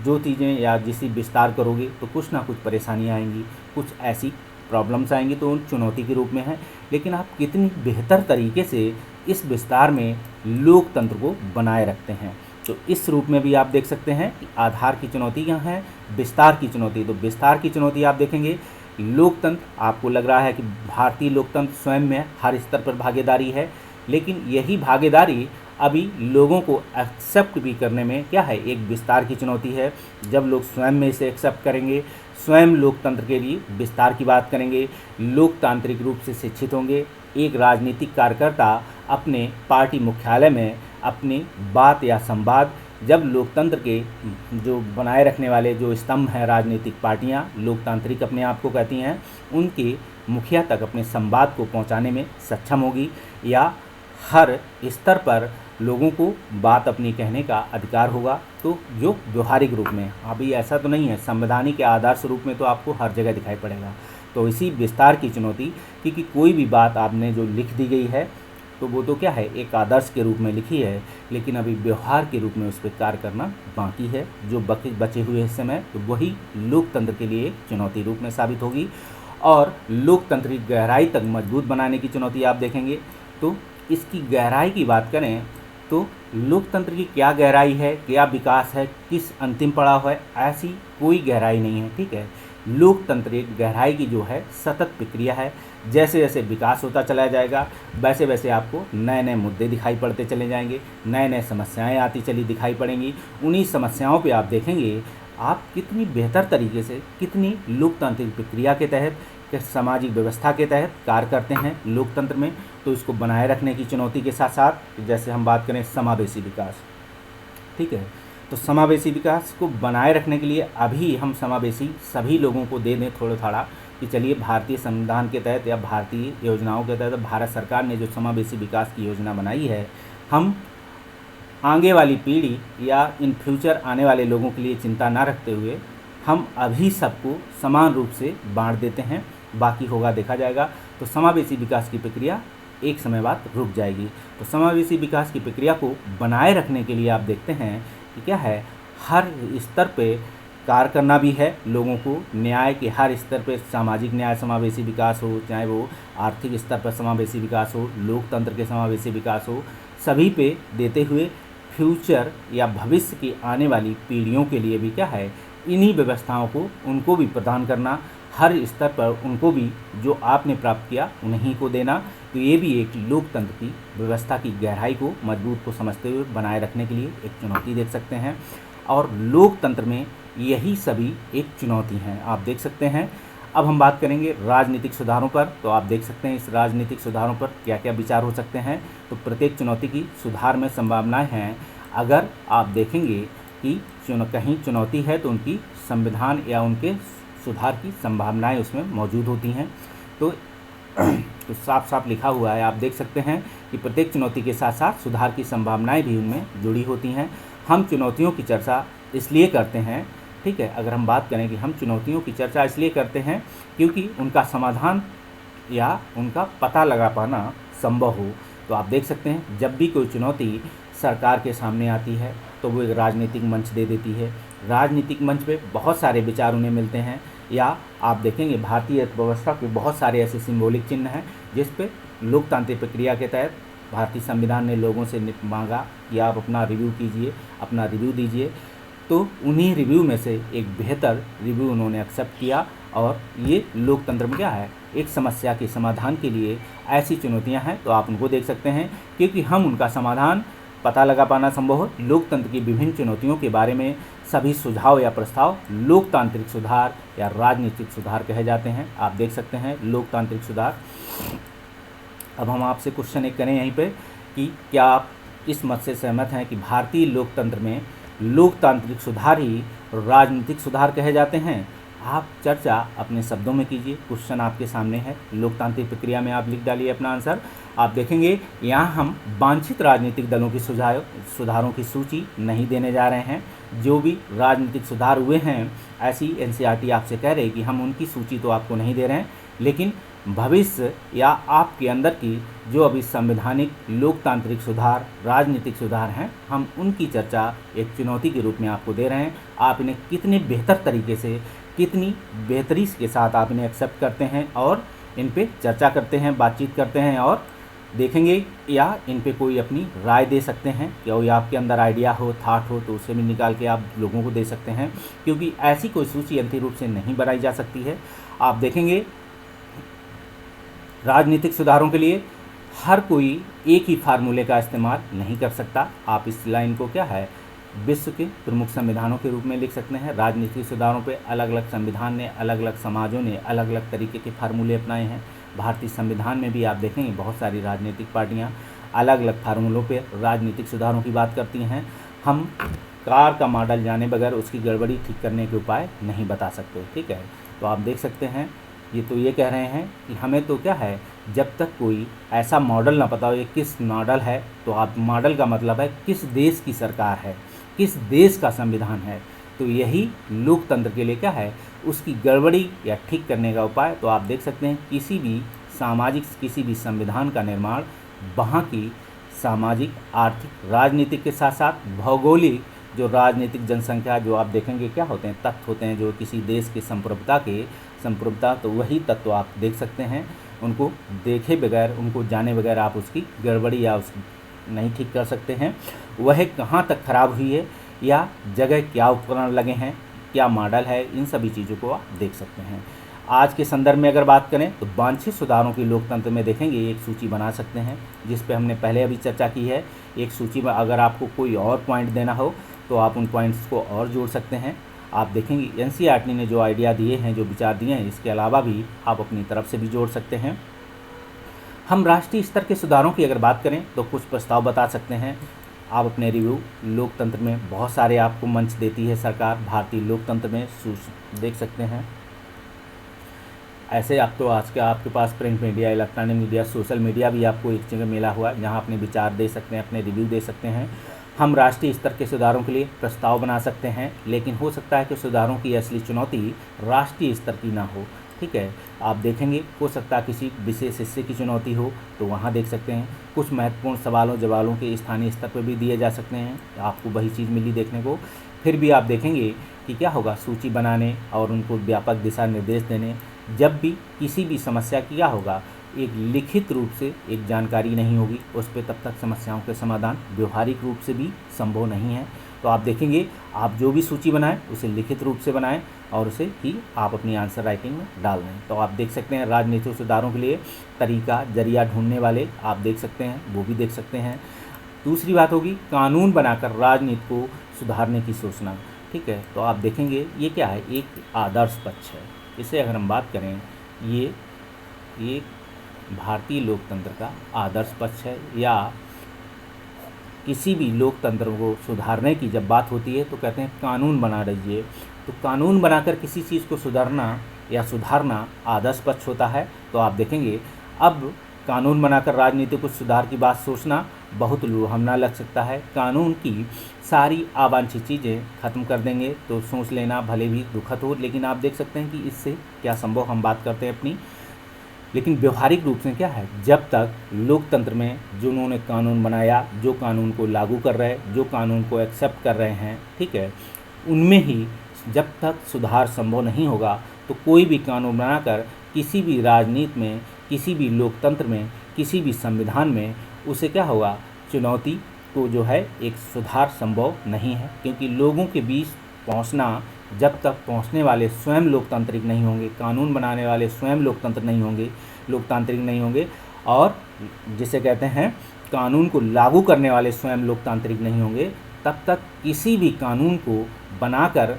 जो चीज़ें या जिसे विस्तार करोगे तो कुछ ना कुछ परेशानियाँ आएंगी, कुछ ऐसी प्रॉब्लम्स आएंगी, तो उन चुनौती के रूप में है। लेकिन आप कितनी बेहतर तरीके से इस विस्तार में लोकतंत्र को बनाए रखते हैं, तो इस रूप में भी आप देख सकते हैं कि आधार की चुनौती यहाँ है, विस्तार की चुनौती। तो विस्तार की चुनौती आप देखेंगे, लोकतंत्र आपको लग रहा है कि भारतीय लोकतंत्र स्वयं में हर स्तर पर भागीदारी है, लेकिन यही भागीदारी अभी लोगों को एक्सेप्ट भी करने में क्या है एक विस्तार की चुनौती है। जब लोग स्वयं में इसे एक्सेप्ट करेंगे, स्वयं लोकतंत्र के लिए विस्तार की बात करेंगे, लोकतांत्रिक रूप से शिक्षित होंगे, एक राजनीतिक कार्यकर्ता अपने पार्टी मुख्यालय में अपनी बात या संवाद, जब लोकतंत्र के जो बनाए रखने वाले जो स्तंभ हैं राजनीतिक पार्टियां, लोकतांत्रिक अपने आप को कहती हैं, उनके मुखिया तक अपने संवाद को पहुंचाने में सक्षम होगी, या हर स्तर पर लोगों को बात अपनी कहने का अधिकार होगा। तो जो व्यवहारिक रूप में, अभी ऐसा तो नहीं है, संवैधानिक के आदर्श रूप में तो आपको हर जगह दिखाई पड़ेगा। तो इसी विस्तार की चुनौती, क्योंकि कोई भी बात आपने जो लिख दी गई है तो वो तो क्या है एक आदर्श के रूप में लिखी है, लेकिन अभी व्यवहार के रूप में उस पर कार्य करना बाकी है। जो बचे हुए हिस्से में, तो वही लोकतंत्र के लिए चुनौती रूप में साबित होगी। और लोकतंत्र की गहराई तक मजबूत बनाने की चुनौती आप देखेंगे। तो इसकी गहराई की बात करें तो लोकतंत्र की क्या गहराई है, क्या विकास है, किस अंतिम पड़ाव है, ऐसी कोई गहराई नहीं है। ठीक है, लोकतंत्र एक गहराई की जो है सतत प्रक्रिया है। जैसे जैसे विकास होता चला जाएगा, वैसे वैसे आपको नए नए मुद्दे दिखाई पड़ते चले जाएंगे, नए नए समस्याएं आती चली दिखाई पड़ेंगी। उन्हीं समस्याओं पे आप देखेंगे आप कितनी बेहतर तरीके से, कितनी लोकतांत्रिक प्रक्रिया के तहत, सामाजिक व्यवस्था के तहत कार्य करते हैं लोकतंत्र में। तो इसको बनाए रखने की चुनौती के साथ साथ, जैसे हम बात करें समावेशी विकास, ठीक है, तो समावेशी विकास को बनाए रखने के लिए अभी हम समावेशी सभी लोगों को दे दें थोड़ा थोड़ा, कि चलिए भारतीय संविधान के तहत या भारतीय योजनाओं के तहत भारत सरकार ने जो समावेशी विकास की योजना बनाई है, हम आगे वाली पीढ़ी या इन फ्यूचर आने वाले लोगों के लिए चिंता ना रखते हुए हम अभी सबको समान रूप से बांट देते हैं, बाकी होगा देखा जाएगा। तो समावेशी विकास की प्रक्रिया एक समय बाद रुक जाएगी। तो समावेशी विकास की प्रक्रिया को बनाए रखने के लिए आप देखते हैं कि क्या है, हर स्तर पे कार्य करना भी है, लोगों को न्याय के हर स्तर पे सामाजिक न्याय समावेशी विकास हो, चाहे वो आर्थिक स्तर पर समावेशी विकास हो, लोकतंत्र के समावेशी विकास हो, सभी पे देते हुए फ्यूचर या भविष्य की आने वाली पीढ़ियों के लिए भी क्या है इन्हीं व्यवस्थाओं को उनको भी प्रदान करना, हर स्तर पर उनको भी जो आपने प्राप्त किया उन्हीं को देना। तो ये भी एक लोकतंत्र की व्यवस्था की गहराई को, मजबूत को समझते हुए बनाए रखने के लिए एक चुनौती देख सकते हैं। और लोकतंत्र में यही सभी एक चुनौती हैं, आप देख सकते हैं। अब हम बात करेंगे राजनीतिक सुधारों पर। तो आप देख सकते हैं इस राजनीतिक सुधारों पर क्या क्या विचार हो सकते हैं। तो प्रत्येक चुनौती की सुधार में संभावनाएं हैं। अगर आप देखेंगे कि कहीं चुनौती है तो उनकी संविधान या उनके सुधार की संभावनाएं उसमें मौजूद होती हैं। तो साफ साफ लिखा हुआ है, आप देख सकते हैं कि प्रत्येक चुनौती के साथ साथ सुधार की संभावनाएं भी उनमें जुड़ी होती हैं। हम चुनौतियों की चर्चा इसलिए करते हैं, ठीक है, अगर हम बात करें कि हम चुनौतियों की चर्चा इसलिए करते हैं क्योंकि उनका समाधान या उनका पता लगा पाना संभव हो। तो आप देख सकते हैं जब भी कोई चुनौती सरकार के सामने आती है तो वो एक राजनीतिक मंच दे देती है। राजनीतिक मंच पे बहुत सारे विचार उन्हें मिलते हैं, या आप देखेंगे भारतीय अर्थव्यवस्था के बहुत सारे ऐसे सिंबॉलिक चिन्ह हैं जिस पे लोकतांत्रिक प्रक्रिया के तहत भारतीय संविधान ने लोगों से मांगा कि आप अपना रिव्यू कीजिए, अपना रिव्यू दीजिए। तो उन्हीं रिव्यू में से एक बेहतर रिव्यू उन्होंने एक्सेप्ट किया। और ये लोकतंत्र में क्या है, एक समस्या के समाधान के लिए ऐसी चुनौतियां हैं, तो आप उनको देख सकते हैं क्योंकि हम उनका समाधान पता लगा पाना संभव हो। लोकतंत्र की विभिन्न चुनौतियों के बारे में सभी सुझाव या प्रस्ताव लोकतांत्रिक सुधार या राजनीतिक सुधार कहे जाते हैं। आप देख सकते हैं लोकतांत्रिक सुधार। अब हम आपसे क्वेश्चन एक करें यहीं पे कि क्या आप इस मत से सहमत हैं कि भारतीय लोकतंत्र में लोकतांत्रिक सुधार ही राजनीतिक सुधार कहे जाते हैं। आप चर्चा अपने शब्दों में कीजिए। क्वेश्चन आपके सामने है, लोकतांत्रिक प्रक्रिया में आप लिख डालिए अपना आंसर। आप देखेंगे यहाँ हम वांछित राजनीतिक दलों की सुधारों की सूची नहीं देने जा रहे हैं। जो भी राजनीतिक सुधार हुए हैं, ऐसी एनसीईआरटी आपसे कह रही है कि हम उनकी सूची तो आपको नहीं दे रहे हैं, लेकिन भविष्य या आपके अंदर की जो अभी संवैधानिक लोकतांत्रिक सुधार, राजनीतिक सुधार हैं, हम उनकी चर्चा एक चुनौती के रूप में आपको दे रहे हैं। आप इन्हें कितने बेहतर तरीके से, कितनी बेहतरी के साथ आप इन्हें एक्सेप्ट करते हैं और इन पे चर्चा करते हैं, बातचीत करते हैं और देखेंगे, या इन पे कोई अपनी राय दे सकते हैं, या आपके अंदर आइडिया हो, थाट हो, तो उसे भी निकाल के आप लोगों को दे सकते हैं, क्योंकि ऐसी कोई सूची अंतिम रूप से नहीं बनाई जा सकती है। आप देखेंगे राजनीतिक सुधारों के लिए हर कोई एक ही फार्मूले का इस्तेमाल नहीं कर सकता। आप इस लाइन को क्या है, विश्व के प्रमुख संविधानों के रूप में लिख सकते हैं। राजनीतिक सुधारों पे अलग अलग संविधान ने, अलग अलग समाजों ने अलग अलग तरीके के फार्मूले अपनाए हैं। भारतीय संविधान में भी आप देखेंगे बहुत सारी राजनीतिक पार्टियां अलग अलग फार्मूलों पे राजनीतिक सुधारों की बात करती हैं। हम कार का मॉडल जाने बगैर उसकी गड़बड़ी ठीक करने के उपाय नहीं बता सकते, ठीक है। तो आप देख सकते हैं, ये कह रहे हैं कि हमें तो क्या है, जब तक कोई ऐसा मॉडल ना पता हो ये किस मॉडल है, तो आप मॉडल का मतलब है किस देश की सरकार है, किस देश का संविधान है, तो यही लोकतंत्र के लिए क्या है, उसकी गड़बड़ी या ठीक करने का उपाय। तो आप देख सकते हैं किसी भी सामाजिक, किसी भी संविधान का निर्माण वहाँ की सामाजिक, आर्थिक, राजनीतिक के साथ साथ भौगोलिक जो राजनीतिक जनसंख्या, जो आप देखेंगे क्या होते हैं, तथ्य होते हैं जो किसी देश के संप्रभुता, तो वही तत्व आप देख सकते हैं। उनको देखे बगैर, उनको जाने बगैर आप उसकी गड़बड़ी या उसकी नहीं ठीक कर सकते हैं। वह कहाँ तक खराब हुई है, या जगह क्या उपकरण लगे हैं, क्या मॉडल है, इन सभी चीज़ों को आप देख सकते हैं। आज के संदर्भ में अगर बात करें तो वांछित सुधारों की लोकतंत्र में देखेंगे एक सूची बना सकते हैं, जिस पे हमने पहले अभी चर्चा की है। एक सूची में अगर आपको कोई और पॉइंट देना हो तो आप उन पॉइंट्स को और जोड़ सकते हैं। आप देखेंगे एनसीईआरटी ने जो आइडिया दिए हैं, जो विचार दिए हैं, इसके अलावा भी आप अपनी तरफ से भी जोड़ सकते हैं। हम राष्ट्रीय स्तर के सुधारों की अगर बात करें तो कुछ प्रस्ताव बता सकते हैं। आप अपने रिव्यू, लोकतंत्र में बहुत सारे आपको मंच देती है सरकार, भारतीय लोकतंत्र में देख सकते हैं। ऐसे आप तो आज के आपके पास print media, electronic media, social media भी आपको एक जगह मिला हुआ है, जहां अपने विचार दे सकते हैं, अपने रिव्यू दे सकते हैं। हम राष्ट्रीय स्तर के सुधारों के लिए प्रस्ताव बना सकते हैं, लेकिन हो सकता है कि सुधारों की असली चुनौती राष्ट्रीय स्तर की ना हो, ठीक है। आप देखेंगे हो सकता है किसी विशेष हिस्से की चुनौती हो, तो वहाँ देख सकते हैं। कुछ महत्वपूर्ण सवालों जवाबों के स्थानीय स्तर पर भी दिए जा सकते हैं, आपको वही चीज़ मिली देखने को। फिर भी आप देखेंगे कि क्या होगा, सूची बनाने और उनको व्यापक दिशा निर्देश देने। जब भी किसी भी समस्या की क्या होगा, एक लिखित रूप से एक जानकारी नहीं होगी उस पर, तब तक समस्याओं के समाधान व्यवहारिक रूप से भी संभव नहीं है। तो आप देखेंगे, आप जो भी सूची बनाएं उसे लिखित रूप से बनाएं और उसे ही आप अपनी आंसर राइटिंग में डाल दें। तो आप देख सकते हैं राजनीतिक सुधारों के लिए तरीका, जरिया ढूंढने वाले आप देख सकते हैं, वो भी देख सकते हैं। दूसरी बात होगी कानून बनाकर राजनीति को सुधारने की सोचना, ठीक है। तो आप देखेंगे ये क्या है, एक आदर्श पक्ष है। इसे अगर हम बात करें, ये एक भारतीय लोकतंत्र का आदर्श पक्ष है, या किसी भी लोकतंत्र को सुधारने की जब बात होती है तो कहते हैं कानून बना दीजिए। तो कानून बनाकर किसी चीज़ को सुधारना या सुधारना आदर्श पक्ष होता है। तो आप देखेंगे अब कानून बनाकर राजनीति को सुधार की बात सोचना बहुत लुभावना लग सकता है। कानून की सारी अवांछित चीज़ें खत्म कर देंगे तो सोच लेना भले भी दुखद हो, लेकिन आप देख सकते हैं कि इससे क्या संभव, हम बात करते हैं अपनी। लेकिन व्यवहारिक रूप से क्या है, जब तक लोकतंत्र में जिन्होंने कानून बनाया, जो कानून को लागू कर रहे हैं, जो कानून को एक्सेप्ट कर रहे हैं, ठीक है, उनमें ही जब तक सुधार संभव नहीं होगा तो कोई भी कानून बनाकर किसी भी राजनीति में, किसी भी लोकतंत्र में, किसी भी संविधान में उसे क्या होगा, चुनौती को जो है एक सुधार संभव नहीं है। क्योंकि लोगों के बीच पहुंचना, जब तक पहुंचने वाले स्वयं लोकतांत्रिक नहीं होंगे, कानून बनाने वाले स्वयं लोकतांत्रिक नहीं होंगे, और जिसे कहते हैं कानून को लागू करने वाले स्वयं लोकतांत्रिक नहीं होंगे, तब तक किसी भी कानून को बनाकर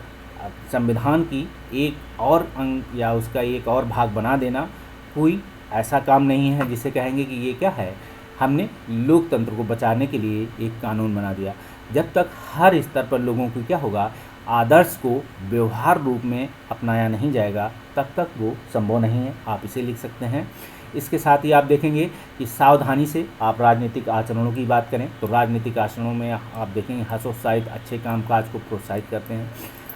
संविधान की एक और अंग या उसका एक और भाग बना देना कोई ऐसा काम नहीं है जिसे कहेंगे कि ये क्या है, हमने लोकतंत्र को बचाने के लिए एक कानून बना दिया। जब तक हर स्तर पर लोगों को क्या होगा, आदर्श को व्यवहार रूप में अपनाया नहीं जाएगा, तब तक वो संभव नहीं है। आप इसे लिख सकते हैं। इसके साथ ही आप देखेंगे कि सावधानी से आप राजनीतिक आचरणों की बात करें तो राजनीतिक आचरणों में आप देखेंगे हतोत्साहित अच्छे कामकाज को प्रोत्साहित करते हैं।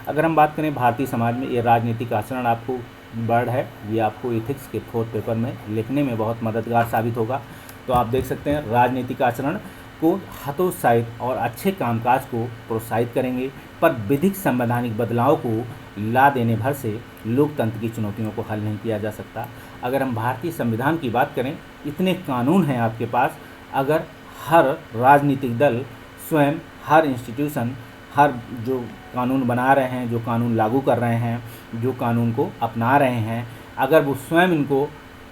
अगर हम बात करें भारतीय समाज में, ये राजनीतिक आचरण आपको वर्ड है, ये आपको एथिक्स के 4th पेपर में लिखने में बहुत मददगार साबित होगा। तो आप देख सकते हैं राजनीतिक आचरण को हतोत्साहित और अच्छे कामकाज को प्रोत्साहित करेंगे, पर विधिक संवैधानिक बदलाव को ला देने भर से लोकतंत्र की चुनौतियों को हल नहीं किया जा सकता। अगर हम भारतीय संविधान की बात करें, इतने कानून हैं आपके पास, अगर हर राजनीतिक दल स्वयं, हर इंस्टीट्यूशन, हर जो कानून बना रहे हैं, जो कानून लागू कर रहे हैं, जो कानून को अपना रहे हैं, अगर वो स्वयं इनको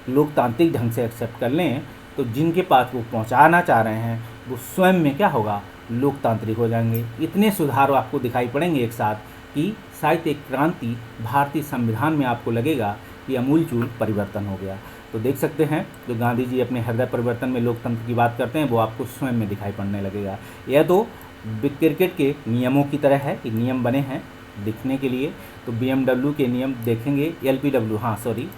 लोकतांत्रिक ढंग से एक्सेप्ट कर लें, तो जिनके पास वो पहुंचाना चाह रहे हैं वो स्वयं में क्या होगा, लोकतांत्रिक हो जाएंगे। इतने सुधार आपको दिखाई पड़ेंगे एक साथ कि शायद एक क्रांति भारतीय संविधान में आपको लगेगा कि अमूलचूल परिवर्तन हो गया। तो देख सकते हैं जो गांधी जी अपने हृदय परिवर्तन में लोकतंत्र की बात करते हैं, वो आपको स्वयं में दिखाई पड़ने लगेगा। यह तो क्रिकेट के नियमों की तरह है कि नियम बने हैं दिखने के लिए। तो BMW के नियम देखेंगे, LBW,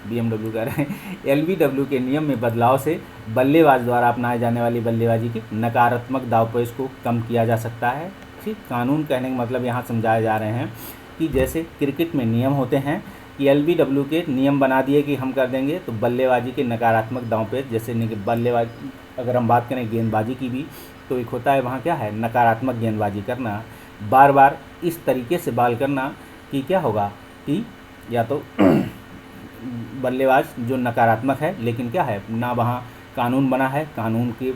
BMW कह रहे हैं, LBW के नियम में बदलाव से बल्लेबाज द्वारा अपनाए जाने वाली बल्लेबाजी की नकारात्मक दावपेच को कम किया जा सकता है। ठीक, कानून कहने का मतलब यहाँ समझाए जा रहे हैं कि जैसे क्रिकेट में नियम होते हैं कि LBW के नियम बना दिए कि हम कर देंगे, तो बल्लेबाजी के नकारात्मक दावपेच, जैसे बल्लेबाजी अगर हम बात करें गेंदबाजी की भी, तो एक होता है वहाँ क्या है, नकारात्मक गेंदबाजी करना, बार बार इस तरीके से बॉल करना कि क्या होगा कि या तो बल्लेबाज जो नकारात्मक है, लेकिन क्या है ना वहाँ कानून बना है, कानून के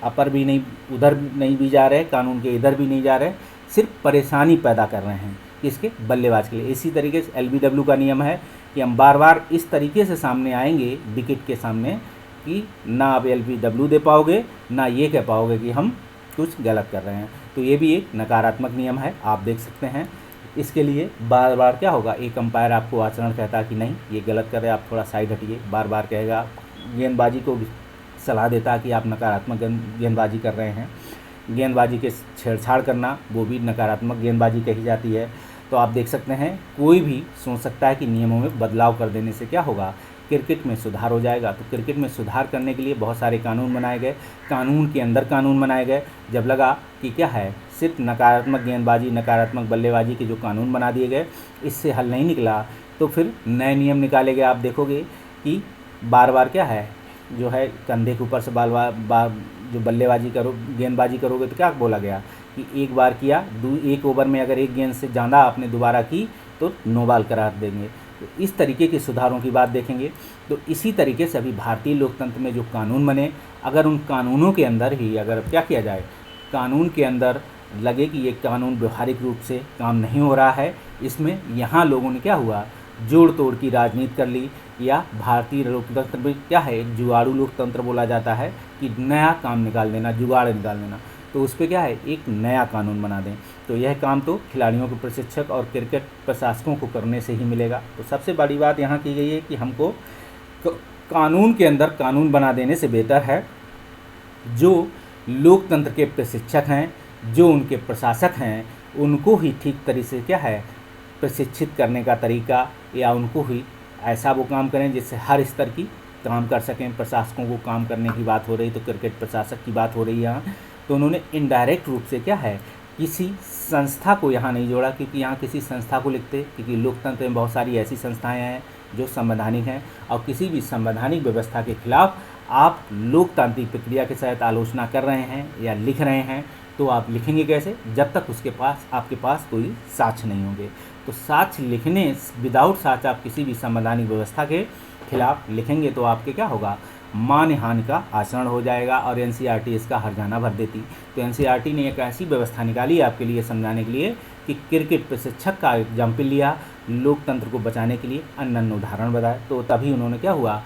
अपर भी नहीं, उधर नहीं भी जा रहे, कानून के इधर भी नहीं जा रहे, सिर्फ परेशानी पैदा कर रहे हैं किसके, बल्लेबाज के लिए। इसी तरीके से LBW का नियम है कि हम बार बार इस तरीके से सामने आएंगे विकेट के सामने कि ना आप LBW दे पाओगे, ना ये कह पाओगे कि हम कुछ गलत कर रहे हैं। तो ये भी एक नकारात्मक नियम है, आप देख सकते हैं। इसके लिए बार बार क्या होगा, एक अंपायर आपको आचरण कहता है कि नहीं ये गलत कर रहे हैं, आप थोड़ा साइड हटिए, बार बार कहेगा। गेंदबाजी को भी सलाह देता है कि आप नकारात्मक गेंदबाजी कर रहे हैं। गेंदबाजी के छेड़छाड़ करना, वो भी नकारात्मक गेंदबाजी कही जाती है। तो आप देख सकते हैं कोई भी सोच सकता है कि नियमों में बदलाव कर देने से क्या होगा, क्रिकेट में सुधार हो जाएगा। तो क्रिकेट में सुधार करने के लिए बहुत सारे कानून बनाए गए, कानून के अंदर कानून बनाए गए। जब लगा कि क्या है, सिर्फ नकारात्मक गेंदबाजी, नकारात्मक बल्लेबाजी के जो कानून बना दिए गए, इससे हल नहीं निकला, तो फिर नए नियम निकाले गए। आप देखोगे कि बार बार क्या है, जो है कंधे के ऊपर से जो बल्लेबाजी गेंदबाजी करोगे तो क्या बोला गया कि एक बार किया, एक ओवर में अगर एक गेंद से ज़्यादा आपने दोबारा की तो नो बॉल करार देंगे। तो इस तरीके के सुधारों की बात देखेंगे। तो इसी तरीके से अभी भारतीय लोकतंत्र में जो कानून बने, अगर उन कानूनों के अंदर ही अगर क्या किया जाए, कानून के अंदर लगे कि ये कानून व्यवहारिक रूप से काम नहीं हो रहा है, इसमें यहाँ लोगों ने क्या हुआ, जोड़ तोड़ की राजनीति कर ली, या भारतीय लोकतंत्र में क्या है, एक जुगाड़ू लोकतंत्र बोला जाता है कि नया काम निकाल देना, जुगाड़ निकाल देना। तो उस पर क्या है, एक नया कानून बना दें। तो यह काम तो खिलाड़ियों के प्रशिक्षक और क्रिकेट प्रशासकों को करने से ही मिलेगा। तो सबसे बड़ी बात यहाँ की गई है कि हमको कानून के अंदर कानून बना देने से बेहतर है जो लोकतंत्र के प्रशिक्षक हैं, जो उनके प्रशासक हैं, उनको ही ठीक तरीके से क्या है प्रशिक्षित करने का तरीका, या उनको ही ऐसा वो काम करें जिससे हर स्तर की काम कर सकें। प्रशासकों को काम करने की बात हो रही, तो क्रिकेट प्रशासक की बात हो रही है यहाँ। तो उन्होंने इनडायरेक्ट रूप से क्या है, किसी संस्था को यहाँ नहीं जोड़ा, क्योंकि यहाँ किसी संस्था को लिखते, क्योंकि लोकतंत्र में बहुत सारी ऐसी संस्थाएं हैं जो संवैधानिक हैं, और किसी भी संवैधानिक व्यवस्था के खिलाफ आप लोकतांत्रिक प्रक्रिया के तहत आलोचना कर रहे हैं या लिख रहे हैं, तो आप लिखेंगे कैसे, जब तक उसके पास आपके पास कोई साक्ष्य नहीं होंगे। तो साक्ष्य लिखने, विदाउट साक्ष्य आप किसी भी संवैधानिक व्यवस्था के खिलाफ लिखेंगे तो आपके क्या होगा, मानहानि का आचरण हो जाएगा। और NCERT इसका हर्जाना भर देती। तो NCERT ने एक ऐसी व्यवस्था निकाली आपके लिए समझाने के लिए कि क्रिकेट प्रशिक्षक का एग्जाम्पल लिया, लोकतंत्र को बचाने के लिए अन्य उदाहरण बताए। तो तभी उन्होंने क्या हुआ,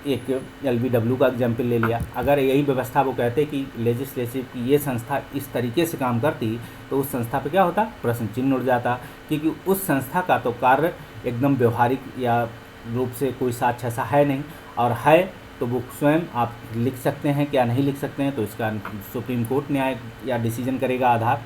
एक LBW का एग्जाम्पल ले लिया। अगर यही व्यवस्था वो कहते कि लेजिस्लेटिव की ये संस्था इस तरीके से काम करती, तो उस संस्था पे क्या होता, प्रश्न चिन्ह उठ जाता, क्योंकि उस संस्था का तो कार्य एकदम व्यवहारिक या रूप से कोई साक्ष्य ऐसा है नहीं, और है तो वो स्वयं आप लिख सकते हैं क्या नहीं लिख सकते हैं, तो इसका सुप्रीम कोर्ट न्याय या डिसीजन करेगा आधार।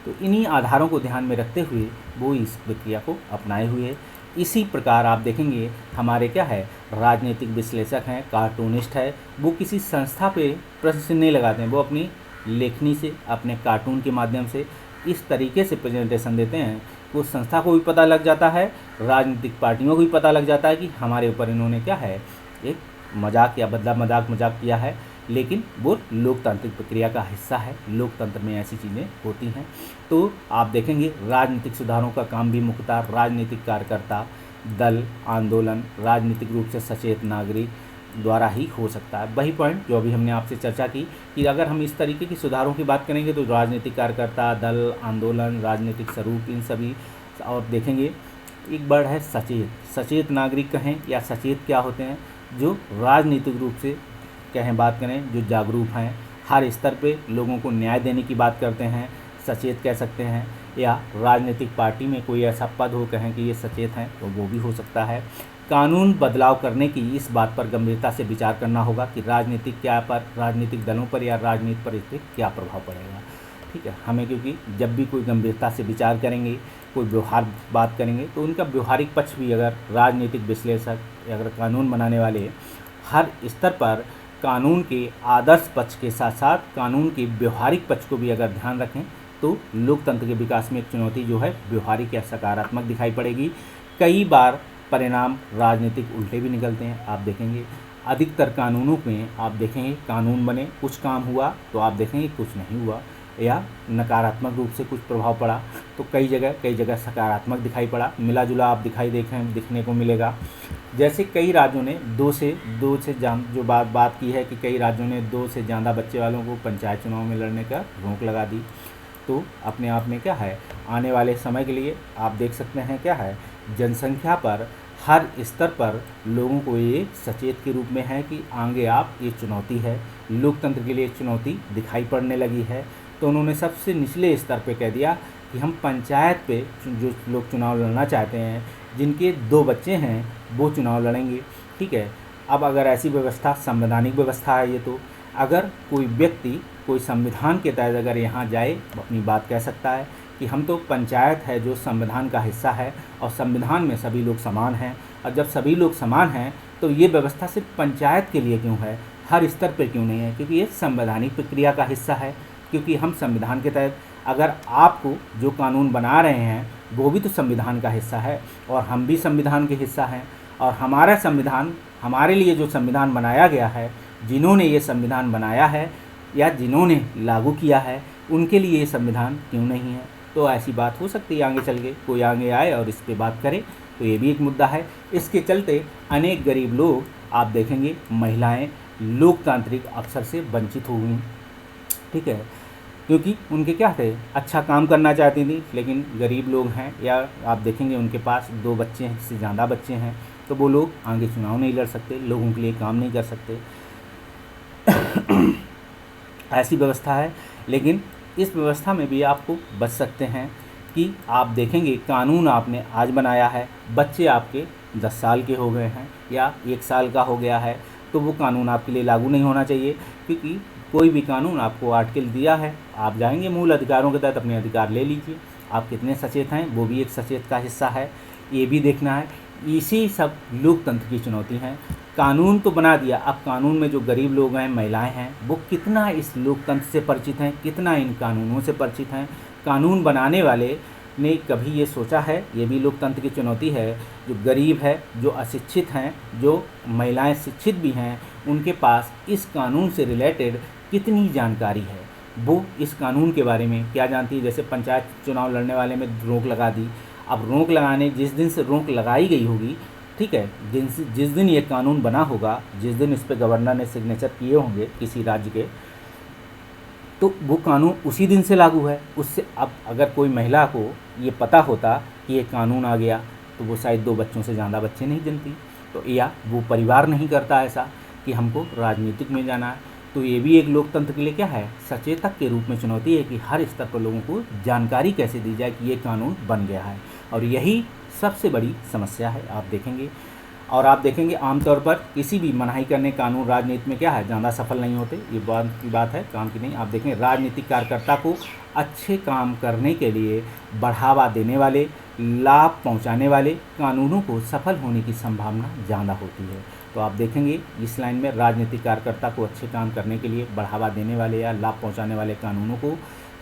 तो इन्हीं आधारों को ध्यान में रखते हुए वो इस प्रक्रिया को अपनाए हुए है। इसी प्रकार आप देखेंगे हमारे क्या है, राजनीतिक विश्लेषक हैं, कार्टूनिस्ट है, वो किसी संस्था पे प्रश्न नहीं लगाते हैं, वो अपनी लेखनी से, अपने कार्टून के माध्यम से इस तरीके से प्रेजेंटेशन देते हैं, वो संस्था को भी पता लग जाता है, राजनीतिक पार्टियों को भी पता लग जाता है कि हमारे ऊपर इन्होंने क्या है, एक मजाक या बदला मजाक किया है। लेकिन वो लोकतांत्रिक प्रक्रिया का हिस्सा है, लोकतंत्र में ऐसी चीज़ें होती हैं। तो आप देखेंगे राजनीतिक सुधारों का काम भी मुख्यतः राजनीतिक कार्यकर्ता, दल, आंदोलन, राजनीतिक रूप से सचेत नागरिक द्वारा ही हो सकता है। वही पॉइंट जो अभी हमने आपसे चर्चा की कि अगर हम इस तरीके की सुधारों की बात करेंगे तो राजनीतिक कार्यकर्ता, दल, आंदोलन, राजनीतिक स्वरूप, इन सभी। और देखेंगे एक वर्ड है सचेत, सचेत नागरिक कहें या सचेत क्या होते हैं, जो राजनीतिक रूप से कहें बात करें, जो जागरूक हैं, हर स्तर पे लोगों को न्याय देने की बात करते हैं, सचेत कह सकते हैं। या राजनीतिक पार्टी में कोई ऐसा पद हो, कहें कि ये सचेत हैं, तो वो भी हो सकता है। कानून बदलाव करने की इस बात पर गंभीरता से विचार करना होगा कि राजनीतिक दलों पर या राजनीति पर इससे क्या प्रभाव पड़ेगा। ठीक है, हमें क्योंकि जब भी कोई गंभीरता से विचार करेंगे, कोई व्यवहार बात करेंगे, तो उनका व्यवहारिक पक्ष भी, अगर राजनीतिक विश्लेषक, अगर कानून बनाने वाले हर स्तर पर कानून के आदर्श पक्ष के साथ साथ कानून के व्यवहारिक पक्ष को भी अगर ध्यान रखें, तो लोकतंत्र के विकास में एक चुनौती जो है व्यवहारिक या सकारात्मक दिखाई पड़ेगी। कई बार परिणाम राजनीतिक उल्टे भी निकलते हैं। आप देखेंगे अधिकतर कानूनों में आप देखेंगे कानून बने, कुछ काम हुआ, तो आप देखेंगे कुछ नहीं हुआ, या नकारात्मक रूप से कुछ प्रभाव पड़ा, तो कई जगह सकारात्मक दिखाई पड़ा, मिला जुला आप दिखने को मिलेगा। जैसे कई राज्यों ने दो से जो बात की है कि कई राज्यों ने 2 से ज़्यादा बच्चे वालों को पंचायत चुनाव में लड़ने का रोक लगा दी। तो अपने आप में क्या है, आने वाले समय के लिए आप देख सकते हैं क्या है, जनसंख्या पर हर स्तर पर लोगों को ये सचेत के रूप में है कि आगे आप ये चुनौती है, लोकतंत्र के लिए एक चुनौती दिखाई पड़ने लगी है। तो उन्होंने सबसे निचले स्तर पे कह दिया कि हम पंचायत पे जो लोग चुनाव लड़ना चाहते हैं, जिनके 2 बच्चे हैं, वो चुनाव लड़ेंगे। ठीक है, अब अगर ऐसी व्यवस्था संवैधानिक व्यवस्था है ये, तो अगर कोई व्यक्ति कोई संविधान के तहत अगर यहाँ जाए, अपनी बात कह सकता है कि हम तो पंचायत है जो संविधान का हिस्सा है, और संविधान में सभी लोग समान हैं, और जब सभी लोग समान हैं तो ये व्यवस्था सिर्फ पंचायत के लिए क्यों है, हर स्तर पर क्यों नहीं है, क्योंकि ये संवैधानिक प्रक्रिया का हिस्सा है। क्योंकि हम संविधान के तहत, अगर आपको जो कानून बना रहे हैं वो भी तो संविधान का हिस्सा है, और हम भी संविधान के हिस्सा हैं, और हमारा संविधान, हमारे लिए जो संविधान बनाया गया है, जिन्होंने ये संविधान बनाया है या जिन्होंने लागू किया है, उनके लिए ये संविधान क्यों नहीं है। तो ऐसी बात हो सकती है आगे चल के कोई आगे आए और इस पर बात करे, तो ये भी एक मुद्दा है। इसके चलते अनेक गरीब लोग आप देखेंगे, महिलाएं लोकतांत्रिक अवसर से वंचित हो गई। ठीक है, क्योंकि उनके क्या थे, अच्छा काम करना चाहती थी, लेकिन गरीब लोग हैं, या आप देखेंगे उनके पास 2 बच्चे हैं, से ज़्यादा बच्चे हैं, तो वो लोग आगे चुनाव नहीं लड़ सकते, लोगों के लिए काम नहीं कर सकते। ऐसी व्यवस्था है। लेकिन इस व्यवस्था में भी आपको बच सकते हैं कि आप देखेंगे कानून आपने आज बनाया है, बच्चे आपके 10 साल के हो गए हैं या 1 साल का हो गया है, तो वो कानून आपके लिए लागू नहीं होना चाहिए। क्योंकि कोई भी कानून आपको आर्टिकल दिया है, आप जाएंगे मूल अधिकारों के तहत अपने अधिकार ले लीजिए। आप कितने सचेत हैं, वो भी एक सचेत का हिस्सा है, ये भी देखना है। इसी सब लोकतंत्र की चुनौती है। कानून तो बना दिया, अब कानून में जो गरीब लोग हैं, महिलाएं हैं, वो कितना इस लोकतंत्र से परिचित हैं, कितना इन कानूनों से परिचित हैं। कानून बनाने वाले ने कभी ये सोचा है, ये भी लोकतंत्र की चुनौती है। जो गरीब है, जो अशिक्षित हैं, जो महिलाएं शिक्षित भी हैं, उनके पास इस कानून से रिलेटेड कितनी जानकारी है, वो इस कानून के बारे में क्या जानती है। जैसे पंचायत चुनाव लड़ने वाले में रोक लगा दी, अब रोक लगाने, जिस दिन से रोक लगाई गई होगी, ठीक है, जिस दिन ये कानून बना होगा, जिस दिन इस पर गवर्नर ने सिग्नेचर किए होंगे किसी राज्य के, तो वो कानून उसी दिन से लागू है। उससे अब अगर कोई महिला को ये पता होता कि ये कानून आ गया, तो वो शायद 2 बच्चों से ज़्यादा बच्चे नहीं जनती, तो या वो परिवार नहीं करता ऐसा कि हमको राजनीतिक में जाना है। तो ये भी एक लोकतंत्र के लिए क्या है, सचेतक के रूप में चुनौती है कि हर स्तर पर लोगों को जानकारी कैसे दी जाए कि ये कानून बन गया है। और यही सबसे बड़ी समस्या है। आप देखेंगे और आप देखेंगे आमतौर पर किसी भी मनाही करने कानून राजनीति में क्या है, ज़्यादा सफल नहीं होते। ये बात की बात है, काम की नहीं। आप देखेंगे राजनीतिक कार्यकर्ता को अच्छे काम करने के लिए बढ़ावा देने वाले, लाभ पहुंचाने वाले कानूनों को सफल होने की संभावना ज़्यादा होती है। तो आप देखेंगे इस लाइन में राजनीतिक कार्यकर्ता को अच्छे काम करने के लिए बढ़ावा देने वाले या लाभ पहुंचाने वाले कानूनों को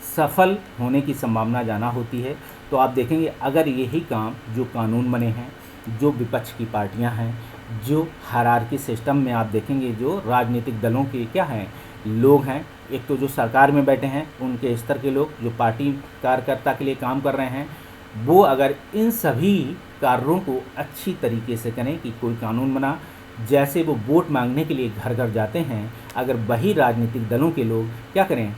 सफल होने की संभावना ज़्यादा होती है। तो आप देखेंगे अगर यही काम जो कानून बने हैं, जो विपक्ष की पार्टियां हैं, जो हायरार्की सिस्टम में आप देखेंगे जो राजनीतिक दलों के क्या हैं लोग हैं, एक तो जो सरकार में बैठे हैं उनके स्तर के लोग जो पार्टी कार्यकर्ता के लिए काम कर रहे हैं, वो अगर इन सभी कार्यों को अच्छी तरीके से करें कि कोई कानून बना, जैसे वो वोट मांगने के लिए घर घर जाते हैं, अगर वही राजनीतिक दलों के लोग क्या करें,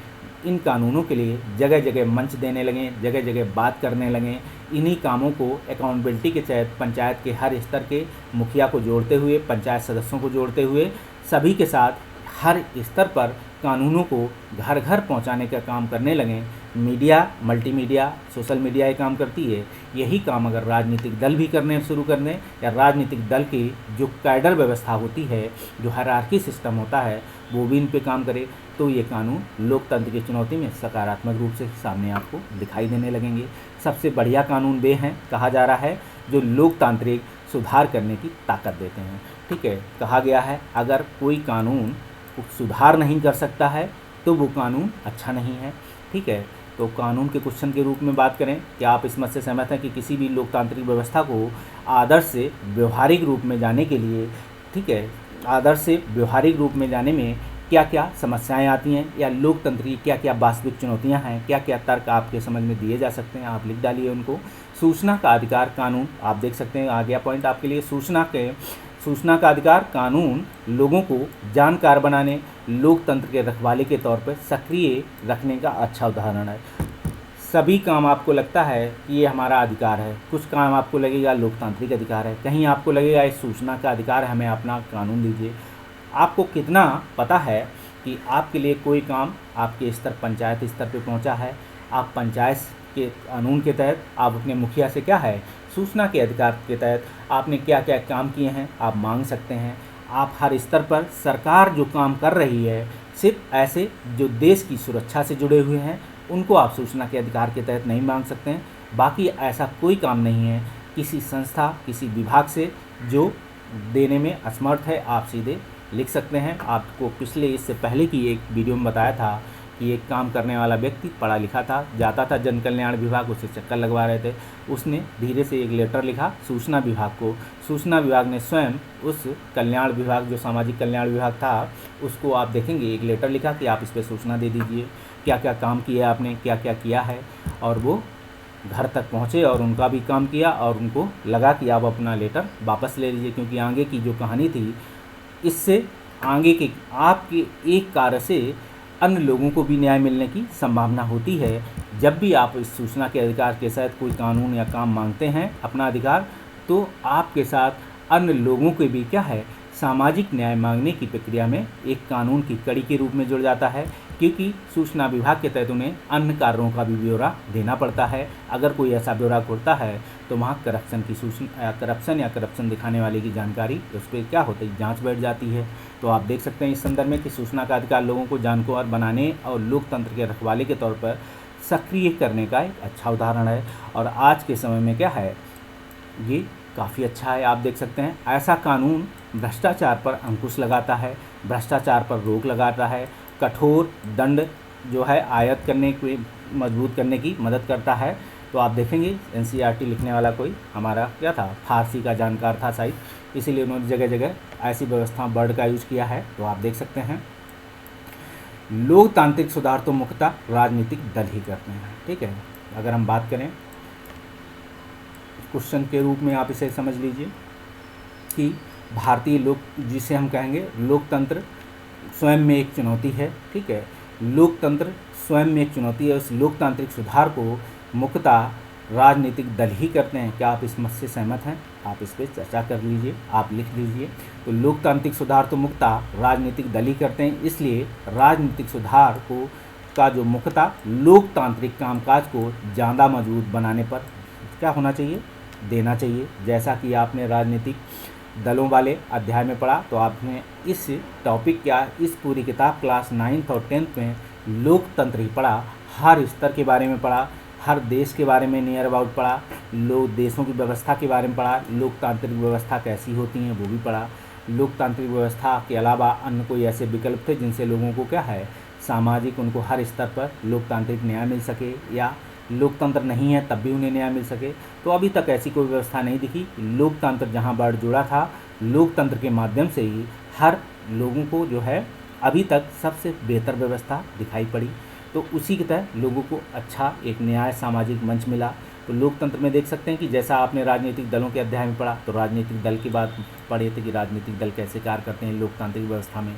इन कानूनों के लिए जगह जगह मंच देने लगें, जगह जगह बात करने लगें, इन्हीं कामों को अकाउंटेबिलिटी के तहत पंचायत के हर स्तर के मुखिया को जोड़ते हुए, पंचायत सदस्यों को जोड़ते हुए सभी के साथ हर स्तर पर कानूनों को घर घर पहुंचाने का काम करने लगें। मीडिया, मल्टीमीडिया, सोशल मीडिया ये काम करती है। यही काम अगर राजनीतिक दल भी करने शुरू कर दें, या राजनीतिक दल की जो कैडर व्यवस्था होती है, जो हायरार्की सिस्टम होता है, वो भी इन पे काम करे, तो ये कानून लोकतंत्र की चुनौती में सकारात्मक रूप से सामने आपको दिखाई देने लगेंगे। सबसे बढ़िया कानून वे हैं, कहा जा रहा है, जो लोकतांत्रिक सुधार करने की ताकत देते हैं। ठीक है, कहा गया है अगर कोई कानून सुधार नहीं कर सकता है तो वो कानून अच्छा नहीं है। ठीक है, तो कानून के क्वेश्चन के रूप में बात करें, क्या आप इस मत से सहमत हैं कि किसी भी लोकतांत्रिक व्यवस्था को आदर्श से व्यवहारिक रूप में जाने के लिए, ठीक है, आदर्श से व्यवहारिक रूप में जाने में क्या क्या समस्याएं आती हैं, या लोकतंत्र की क्या क्या वास्तविक चुनौतियां हैं, क्या क्या तर्क आपके समझ में दिए जा सकते हैं, आप लिख डालिए उनको। सूचना का अधिकार कानून, आप देख सकते हैं आ गया पॉइंट आपके लिए। सूचना का अधिकार कानून लोगों को जानकार बनाने, लोकतंत्र के रखवाले के तौर पर सक्रिय रखने का अच्छा उदाहरण है। सभी काम आपको लगता है कि ये हमारा अधिकार है, कुछ काम आपको लगेगा लोकतांत्रिक अधिकार है, कहीं आपको लगेगा ये सूचना का अधिकार है, हमें अपना कानून दीजिए। आपको कितना पता है कि आपके लिए कोई काम आपके स्तर पंचायत स्तर पे पहुंचा है, आप पंचायत के कानून के तहत आप अपने मुखिया से क्या है, सूचना के अधिकार के तहत आपने क्या क्या काम किए हैं आप मांग सकते हैं। आप हर स्तर पर सरकार जो काम कर रही है, सिर्फ ऐसे जो देश की सुरक्षा से जुड़े हुए हैं उनको आप सूचना के अधिकार के तहत नहीं मांग सकते हैं। बाकी ऐसा कोई काम नहीं है किसी संस्था, किसी विभाग से जो देने में असमर्थ है, आप सीधे लिख सकते हैं। आपको पिछले इससे पहले की एक वीडियो में बताया था कि एक काम करने वाला व्यक्ति पढ़ा लिखा था, जाता था जन कल्याण विभाग, उससे चक्कर लगवा रहे थे, उसने धीरे से एक लेटर लिखा सूचना विभाग को। सूचना विभाग ने स्वयं उस कल्याण विभाग, जो सामाजिक कल्याण विभाग था, उसको आप देखेंगे एक लेटर लिखा कि आप इस पर सूचना दे दीजिए, क्या क्या काम किया आपने, क्या क्या किया है। और वो घर तक पहुँचे और उनका भी काम किया, और उनको लगा कि आप अपना लेटर वापस ले लीजिए, क्योंकि आगे की जो कहानी थी, इससे आगे के आपके एक कार्य से अन्य लोगों को भी न्याय मिलने की संभावना होती है। जब भी आप इस सूचना के अधिकार के साथ कोई कानून या काम मांगते हैं अपना अधिकार, तो आपके साथ अन्य लोगों के भी क्या है, सामाजिक न्याय मांगने की प्रक्रिया में एक कानून की कड़ी के रूप में जुड़ जाता है, क्योंकि सूचना विभाग के तहत उन्हें अन्य कार्यों का भी ब्यौरा देना पड़ता है। अगर कोई ऐसा ब्यौरा होता है तो वहाँ करप्शन की सूचना, करप्शन दिखाने वाले की जानकारी उस पर क्या होता है, जांच बैठ जाती है। तो आप देख सकते हैं इस संदर्भ में कि सूचना का अधिकार लोगों को जानकार बनाने और लोकतंत्र के रखवाले के तौर पर सक्रिय करने का एक अच्छा उदाहरण है। और आज के समय में क्या है, ये काफ़ी अच्छा है। आप देख सकते हैं ऐसा कानून भ्रष्टाचार पर अंकुश लगाता है, भ्रष्टाचार पर रोक लगाता है, कठोर दंड जो है आयत करने की, मजबूत करने की मदद करता है। तो आप देखेंगे एनसीईआरटी लिखने वाला कोई हमारा क्या था, फारसी का जानकार था शायद, इसीलिए उन्होंने जगह जगह ऐसी व्यवस्था वर्ड का यूज किया है। तो आप देख सकते हैं लोकतांत्रिक सुधार तो मुख्यतः राजनीतिक दल ही करते हैं। ठीक है, अगर हम बात करें क्वेश्चन के रूप में आप इसे समझ लीजिए कि भारतीय लोक, जिसे हम कहेंगे लोकतंत्र स्वयं में एक चुनौती है। ठीक है, लोकतंत्र स्वयं में एक चुनौती है। उस लोकतांत्रिक सुधार को मुख्यतः राजनीतिक दल ही करते हैं। क्या आप इस मत से सहमत हैं? आप इस पर चर्चा कर लीजिए, आप लिख लीजिए। तो लोकतांत्रिक सुधार तो मुख्यतः राजनीतिक दल ही करते हैं, इसलिए राजनीतिक सुधार को का जो मुख्यतः लोकतांत्रिक कामकाज को ज़्यादा मजबूत बनाने पर क्या होना चाहिए, देना चाहिए। जैसा कि आपने राजनीतिक दलों वाले अध्याय में पढ़ा। तो आपने इस टॉपिक या इस पूरी किताब क्लास 9th और 10th में लोकतंत्र ही पढ़ा, हर स्तर के बारे में पढ़ा, हर देश के बारे में नियर अबाउट पढ़ा, लोग देशों की व्यवस्था के बारे में पढ़ा, लोकतांत्रिक व्यवस्था कैसी होती हैं वो भी पढ़ा। लोकतांत्रिक व्यवस्था के अलावा अन्य कोई ऐसे विकल्प थे जिनसे लोगों को क्या है, सामाजिक, उनको हर स्तर पर लोकतांत्रिक न्याय मिल सके, या लोकतंत्र नहीं है तब भी उन्हें न्याय मिल सके। तो अभी तक ऐसी कोई व्यवस्था नहीं दिखी। लोकतंत्र जहाँ बढ़ जुड़ा था, लोकतंत्र के माध्यम से ही हर लोगों को जो है अभी तक सबसे बेहतर व्यवस्था दिखाई पड़ी। तो उसी की तरह लोगों को अच्छा एक न्याय सामाजिक मंच मिला। तो लोकतंत्र में देख सकते हैं कि जैसा आपने राजनीतिक दलों के अध्याय में पढ़ा, तो राजनीतिक दल की बात पढ़े थे कि राजनीतिक दल कैसे कार्य करते हैं लोकतांत्रिक व्यवस्था में।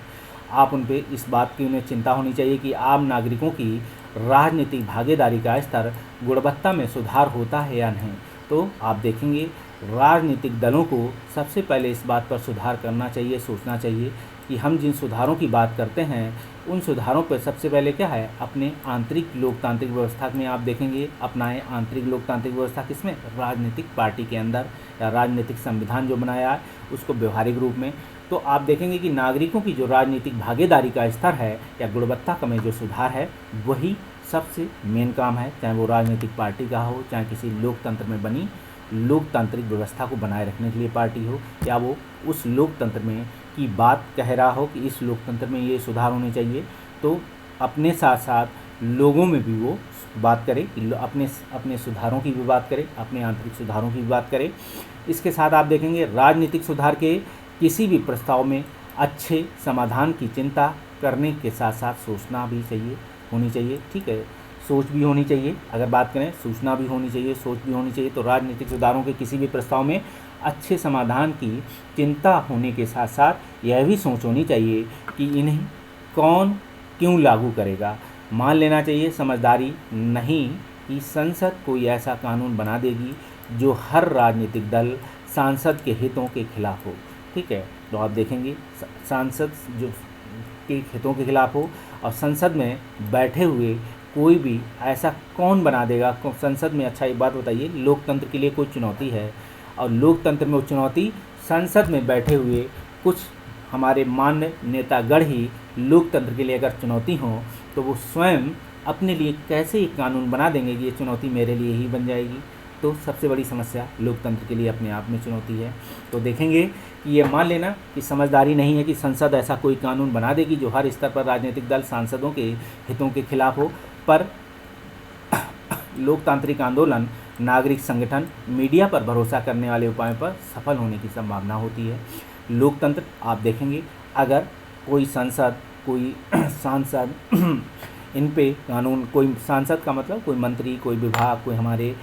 आप उन पर इस बात की उन्हें चिंता होनी चाहिए कि आम नागरिकों की राजनीतिक भागीदारी का स्तर, गुणवत्ता में सुधार होता है या नहीं। तो आप देखेंगे राजनीतिक दलों को सबसे पहले इस बात पर सुधार करना चाहिए, सोचना चाहिए कि हम जिन सुधारों की बात करते हैं उन सुधारों पर सबसे पहले क्या है, अपने आंतरिक लोकतांत्रिक व्यवस्था में आप देखेंगे अपनाएं। आंतरिक लोकतांत्रिक व्यवस्था किसमें, राजनीतिक पार्टी के अंदर, या राजनीतिक संविधान जो बनाया है उसको व्यवहारिक रूप में। तो आप देखेंगे कि नागरिकों की जो राजनीतिक भागीदारी का स्तर है या गुणवत्ता का में जो सुधार है वही सबसे मेन काम है, चाहे वो राजनीतिक पार्टी का हो, चाहे किसी लोकतंत्र में बनी लोकतांत्रिक व्यवस्था को बनाए रखने के लिए पार्टी हो, या वो उस लोकतंत्र में की बात कह रहा हो कि इस लोकतंत्र में ये सुधार होने चाहिए। तो अपने साथ साथ लोगों में भी वो बात करे कि अपने सुधारों की भी बात करे, अपने आंतरिक सुधारों की भी बात करे। इसके साथ आप देखेंगे राजनीतिक सुधार के किसी भी प्रस्ताव में अच्छे समाधान की चिंता करने के साथ साथ सोचना भी होनी चाहिए। ठीक है, सोच भी होनी चाहिए। अगर बात करें सूचना भी होनी चाहिए, सोच भी होनी चाहिए। तो राजनीतिक सुधारों के किसी भी प्रस्ताव में अच्छे समाधान की चिंता होने के साथ साथ यह भी सोच होनी चाहिए कि इन्हें कौन क्यों लागू करेगा। मान लेना चाहिए समझदारी नहीं कि संसद कोई ऐसा कानून बना देगी जो हर राजनीतिक दल सांसद के हितों के खिलाफ हो। ठीक है, तो आप देखेंगे सांसद जो के हितों के खिलाफ हो, और संसद में बैठे हुए कोई भी ऐसा कौन बना देगा संसद में। अच्छा एक बात बताइए, लोकतंत्र के लिए कोई चुनौती है, और लोकतंत्र में वो चुनौती संसद में बैठे हुए कुछ हमारे मान्य नेतागण ही लोकतंत्र के लिए अगर चुनौती हो तो वो स्वयं अपने लिए कैसे एक कानून बना देंगे कि ये चुनौती मेरे लिए ही बन जाएगी। तो सबसे बड़ी समस्या लोकतंत्र के लिए अपने आप में चुनौती है। तो देखेंगे कि ये मान लेना कि समझदारी नहीं है कि संसद ऐसा कोई कानून बना देगी जो हर स्तर पर राजनीतिक दल सांसदों के हितों के खिलाफ हो, पर लोकतांत्रिक आंदोलन, नागरिक संगठन, मीडिया पर भरोसा करने वाले उपायों पर सफल होने की संभावना होती है। लोकतंत्र आप देखेंगे अगर कोई संसद, कोई सांसद इन पे कानून, कोई सांसद का मतलब कोई मंत्री, कोई विभाग, कोई हमारे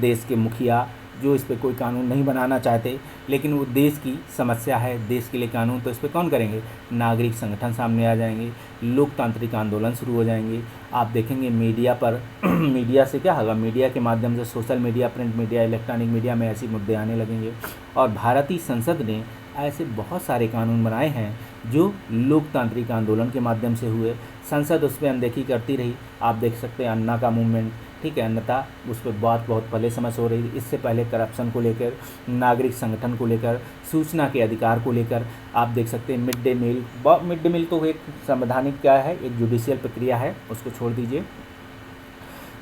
देश के मुखिया जो इस पे कोई कानून नहीं बनाना चाहते, लेकिन वो देश की समस्या है, देश के लिए कानून, तो इस पे कौन करेंगे, नागरिक संगठन सामने आ जाएंगे, लोकतांत्रिक आंदोलन शुरू हो जाएंगे। आप देखेंगे मीडिया पर मीडिया से क्या होगा, मीडिया के माध्यम से social media, print media, electronic media में ऐसे मुद्दे आने लगेंगे। और भारतीय संसद ने ऐसे बहुत सारे कानून बनाए हैं जो लोकतांत्रिक आंदोलन के माध्यम से हुए। संसद उस पर अनदेखी करती रही। आप देख सकते हैं अन्ना का मूवमेंट, ठीक है, अन्यथा उस पर बात बहुत पहले समय से हो रही थी। इससे पहले करप्शन को लेकर, नागरिक संगठन को लेकर, सूचना के अधिकार को लेकर आप देख सकते हैं mid day meal. Mid day meal तो एक संवैधानिक क्या है, एक जुडिशियल प्रक्रिया है, उसको छोड़ दीजिए।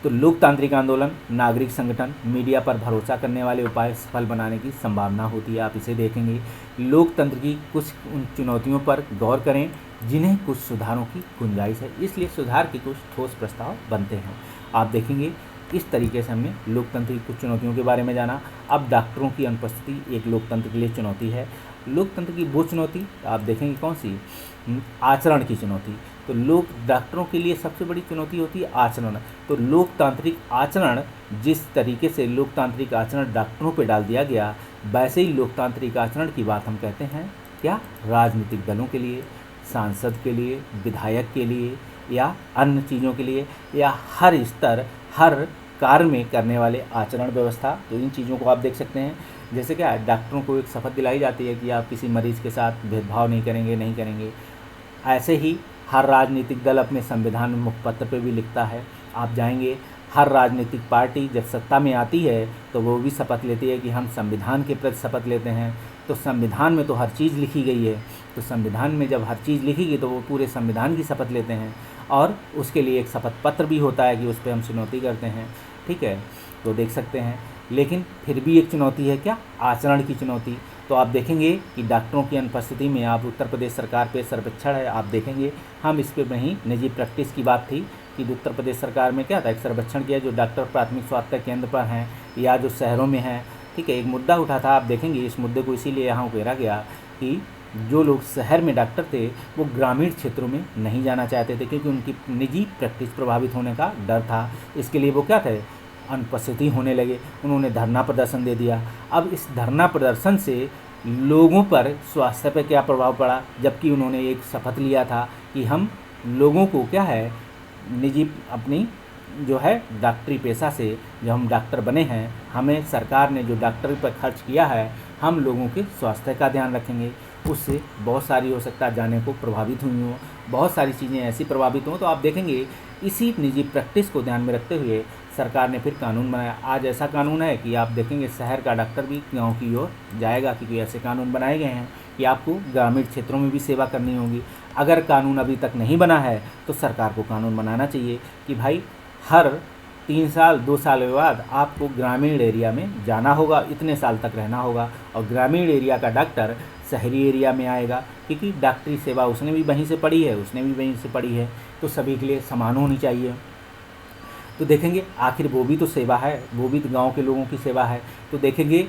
तो लोकतांत्रिक आंदोलन, नागरिक संगठन, मीडिया पर भरोसा करने वाले उपाय सफल बनाने की संभावना होती है। आप इसे देखेंगे। लोकतंत्र की कुछ उन चुनौतियों पर गौर करें जिन्हें कुछ सुधारों की गुंजाइश है, इसलिए सुधार के कुछ ठोस प्रस्ताव बनते हैं। आप देखेंगे इस तरीके से हमने लोकतंत्र की कुछ चुनौतियों के बारे में जाना। अब डॉक्टरों की अनुपस्थिति एक लोकतंत्र के लिए चुनौती है। लोकतंत्र की वो चुनौती आप देखेंगे कौन सी, आचरण की चुनौती। तो डॉक्टरों के लिए सबसे बड़ी चुनौती होती है आचरण। तो लोकतांत्रिक आचरण, जिस तरीके से लोकतांत्रिक आचरण डॉक्टरों पर डाल दिया गया, वैसे ही लोकतांत्रिक आचरण की बात हम कहते हैं क्या, राजनीतिक दलों के लिए, सांसद के लिए, विधायक के लिए, या अन्य चीज़ों के लिए, या हर स्तर, हर कार्य में करने वाले आचरण व्यवस्था। तो इन चीज़ों को आप देख सकते हैं। जैसे क्या है, डॉक्टरों को एक शपथ दिलाई जाती है कि आप किसी मरीज़ के साथ भेदभाव नहीं करेंगे। ऐसे ही हर राजनीतिक दल अपने संविधान मुखपत्र पे भी लिखता है। आप जाएंगे, हर राजनीतिक पार्टी जब सत्ता में आती है तो वो भी शपथ लेती है कि हम संविधान के प्रति शपथ लेते हैं। तो संविधान में तो हर चीज़ लिखी गई है, तो संविधान में जब हर चीज़ लिखी गई तो वो पूरे संविधान की शपथ लेते हैं और उसके लिए एक शपथ पत्र भी होता है कि उस पर हम चुनौती करते हैं, ठीक है। तो देख सकते हैं, लेकिन फिर भी एक चुनौती है, क्या? आचरण की चुनौती। तो आप देखेंगे कि डॉक्टरों की अनुपस्थिति में आप उत्तर प्रदेश सरकार पे सर्वेक्षण है, आप देखेंगे, हम इस पे नहीं, निजी प्रैक्टिस की बात थी कि उत्तर प्रदेश सरकार में क्या था, एक सर्वेक्षण किया जो डॉक्टर प्राथमिक स्वास्थ्य केंद्र पर हैं या जो शहरों में हैं, ठीक है, एक मुद्दा उठा था। आप देखेंगे इस मुद्दे को इसीलिए यहाँ उकेरा गया कि जो लोग शहर में डॉक्टर थे वो ग्रामीण क्षेत्रों में नहीं जाना चाहते थे क्योंकि उनकी निजी प्रैक्टिस प्रभावित होने का डर था। इसके लिए वो क्या थे, अनुपस्थिति होने लगे, उन्होंने धरना प्रदर्शन दे दिया। अब इस धरना प्रदर्शन से लोगों पर स्वास्थ्य पर क्या प्रभाव पड़ा, जबकि उन्होंने एक शपथ लिया था कि हम लोगों को क्या है, निजी अपनी जो है डॉक्टरी पेशा से जो हम डॉक्टर बने हैं, हमें सरकार ने जो डॉक्टरी पर खर्च किया है, हम लोगों के स्वास्थ्य का ध्यान रखेंगे। उससे बहुत सारी हो सकता है जाने को प्रभावित हुई हों, बहुत सारी चीज़ें ऐसी प्रभावित हों। तो आप देखेंगे इसी निजी प्रैक्टिस को ध्यान में रखते हुए सरकार ने फिर कानून बनाया। आज ऐसा कानून है कि आप देखेंगे शहर का डॉक्टर भी गांव की ओर जाएगा, क्योंकि ऐसे कानून बनाए गए हैं कि आपको ग्रामीण क्षेत्रों में भी सेवा करनी होगी। अगर कानून अभी तक नहीं बना है तो सरकार को कानून बनाना चाहिए कि भाई हर 3 साल 2 साल के बाद आपको ग्रामीण एरिया में जाना होगा, इतने साल तक रहना होगा, और ग्रामीण एरिया का डॉक्टर शहरी एरिया में आएगा, क्योंकि डॉक्टरी सेवा उसने भी वहीं से पढ़ी है, उसने भी वहीं से पढ़ी है, तो सभी के लिए समान होनी चाहिए। तो देखेंगे आखिर वो भी तो सेवा है, वो भी तो गाँव के लोगों की सेवा है। तो देखेंगे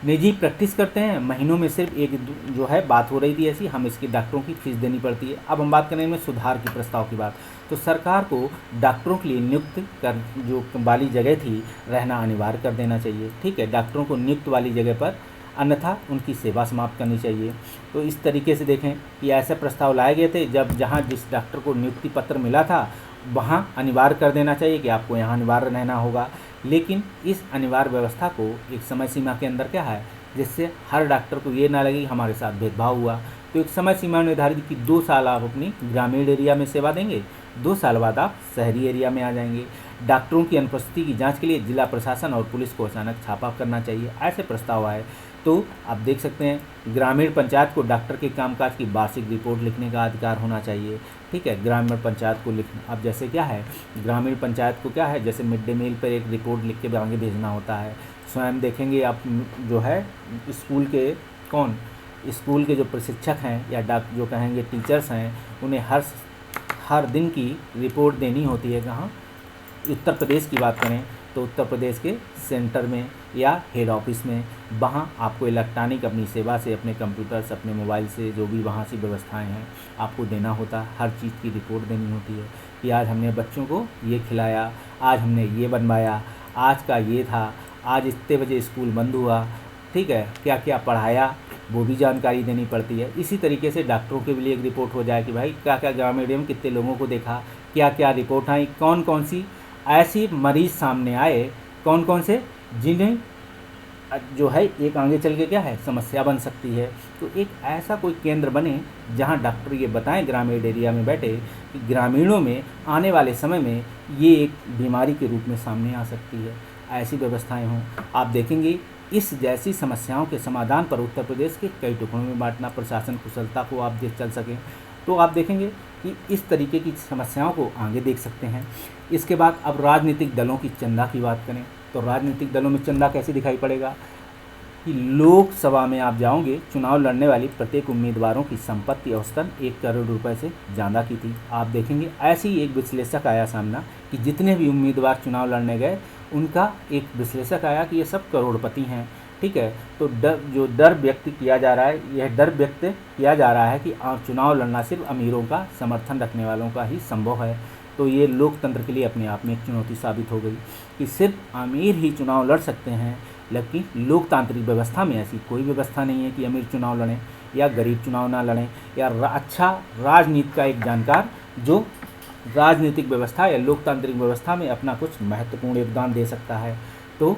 निजी प्रैक्टिस करते हैं, महीनों में सिर्फ एक जो है बात हो रही थी ऐसी, हम इसकी डॉक्टरों की फीस देनी पड़ती है। अब हम बात करें में सुधार की प्रस्ताव की बात, तो सरकार को डॉक्टरों के लिए नियुक्त कर जो वाली जगह थी रहना अनिवार्य कर देना चाहिए, ठीक है, डॉक्टरों को नियुक्त वाली जगह पर, अन्यथा उनकी सेवा समाप्त करनी चाहिए। तो इस तरीके से देखें कि ऐसे प्रस्ताव लाए गए थे, जब जहाँ जिस डॉक्टर को नियुक्ति पत्र मिला था वहाँ अनिवार्य कर देना चाहिए कि आपको यहाँ अनिवार्य रहना होगा। लेकिन इस अनिवार्य व्यवस्था को एक समय सीमा के अंदर क्या है, जिससे हर डॉक्टर को ये ना लगे कि हमारे साथ भेदभाव हुआ, तो एक समय सीमा निर्धारित कि 2 साल आप अपनी ग्रामीण एरिया में सेवा देंगे, 2 साल बाद आप शहरी एरिया में आ जाएंगे। डॉक्टरों की अनुपस्थिति की जांच के लिए जिला प्रशासन और पुलिस को अचानक छापा करना चाहिए, ऐसे प्रस्ताव आए। तो आप देख सकते हैं ग्रामीण पंचायत को डॉक्टर के कामकाज की वार्षिक रिपोर्ट लिखने का अधिकार होना चाहिए, ठीक है, ग्रामीण पंचायत को लिखना। अब जैसे क्या है, ग्रामीण पंचायत को क्या है, जैसे मिड डे मील पर एक रिपोर्ट लिख के आगे भेजना होता है। स्वयं देखेंगे आप जो है स्कूल के जो प्रशिक्षक हैं या जो कहेंगे टीचर्स हैं, उन्हें हर दिन की रिपोर्ट देनी होती है। कहाँ, उत्तर प्रदेश की बात करें तो उत्तर प्रदेश के सेंटर में या हेड ऑफिस में, वहाँ आपको इलेक्ट्रॉनिक अपनी सेवा से, अपने कंप्यूटर से, अपने मोबाइल से, जो भी वहाँ की व्यवस्थाएं हैं आपको देना होता है। हर चीज़ की रिपोर्ट देनी होती है कि आज हमने बच्चों को ये खिलाया, आज हमने ये बनवाया, आज का ये था, आज इतने बजे स्कूल बंद हुआ, ठीक है, क्या क्या पढ़ाया, वो भी जानकारी देनी पड़ती है। इसी तरीके से डॉक्टरों के लिए एक रिपोर्ट हो जाए कि भाई क्या क्या ग्रामीण एरिया में कितने लोगों को देखा, क्या क्या रिपोर्ट आई, कौन कौन सी ऐसी मरीज़ सामने आए, कौन कौन से जिन्हें जो है एक आगे चल के क्या है समस्या बन सकती है। तो एक ऐसा कोई केंद्र बने जहां डॉक्टर ये बताएं ग्रामीण एरिया में बैठे कि ग्रामीणों में आने वाले समय में ये एक बीमारी के रूप में सामने आ सकती है, ऐसी व्यवस्थाएं हों। आप देखेंगे इस जैसी समस्याओं के समाधान पर उत्तर प्रदेश के कई टुकड़ों में बांटना, प्रशासन कुशलता को आप देख चल सकें, तो आप देखेंगे कि इस तरीके की समस्याओं को आगे देख सकते हैं। इसके बाद अब राजनीतिक दलों की चंदा की बात करें तो राजनीतिक दलों में चंदा कैसे दिखाई पड़ेगा कि लोकसभा में आप जाओगे, चुनाव लड़ने वाली प्रत्येक उम्मीदवारों की संपत्ति औसतन 1 करोड़ रुपए से ज़्यादा की थी। आप देखेंगे ऐसे ही एक विश्लेषक आया सामना कि जितने भी उम्मीदवार चुनाव लड़ने गए उनका एक विश्लेषक आया कि ये सब करोड़पति हैं, ठीक है। तो डर व्यक्त किया जा रहा है, यह डर व्यक्त किया जा रहा है कि चुनाव लड़ना सिर्फ अमीरों का, समर्थन रखने वालों का ही संभव है। तो ये लोकतंत्र के लिए अपने आप में एक चुनौती साबित हो गई कि सिर्फ अमीर ही चुनाव लड़ सकते हैं, लेकिन लोकतांत्रिक व्यवस्था में ऐसी कोई व्यवस्था नहीं है कि अमीर चुनाव लड़ें या गरीब चुनाव ना लड़ें, या अच्छा राजनीति का एक जानकार जो राजनीतिक व्यवस्था या लोकतांत्रिक व्यवस्था में अपना कुछ महत्वपूर्ण योगदान दे सकता है, तो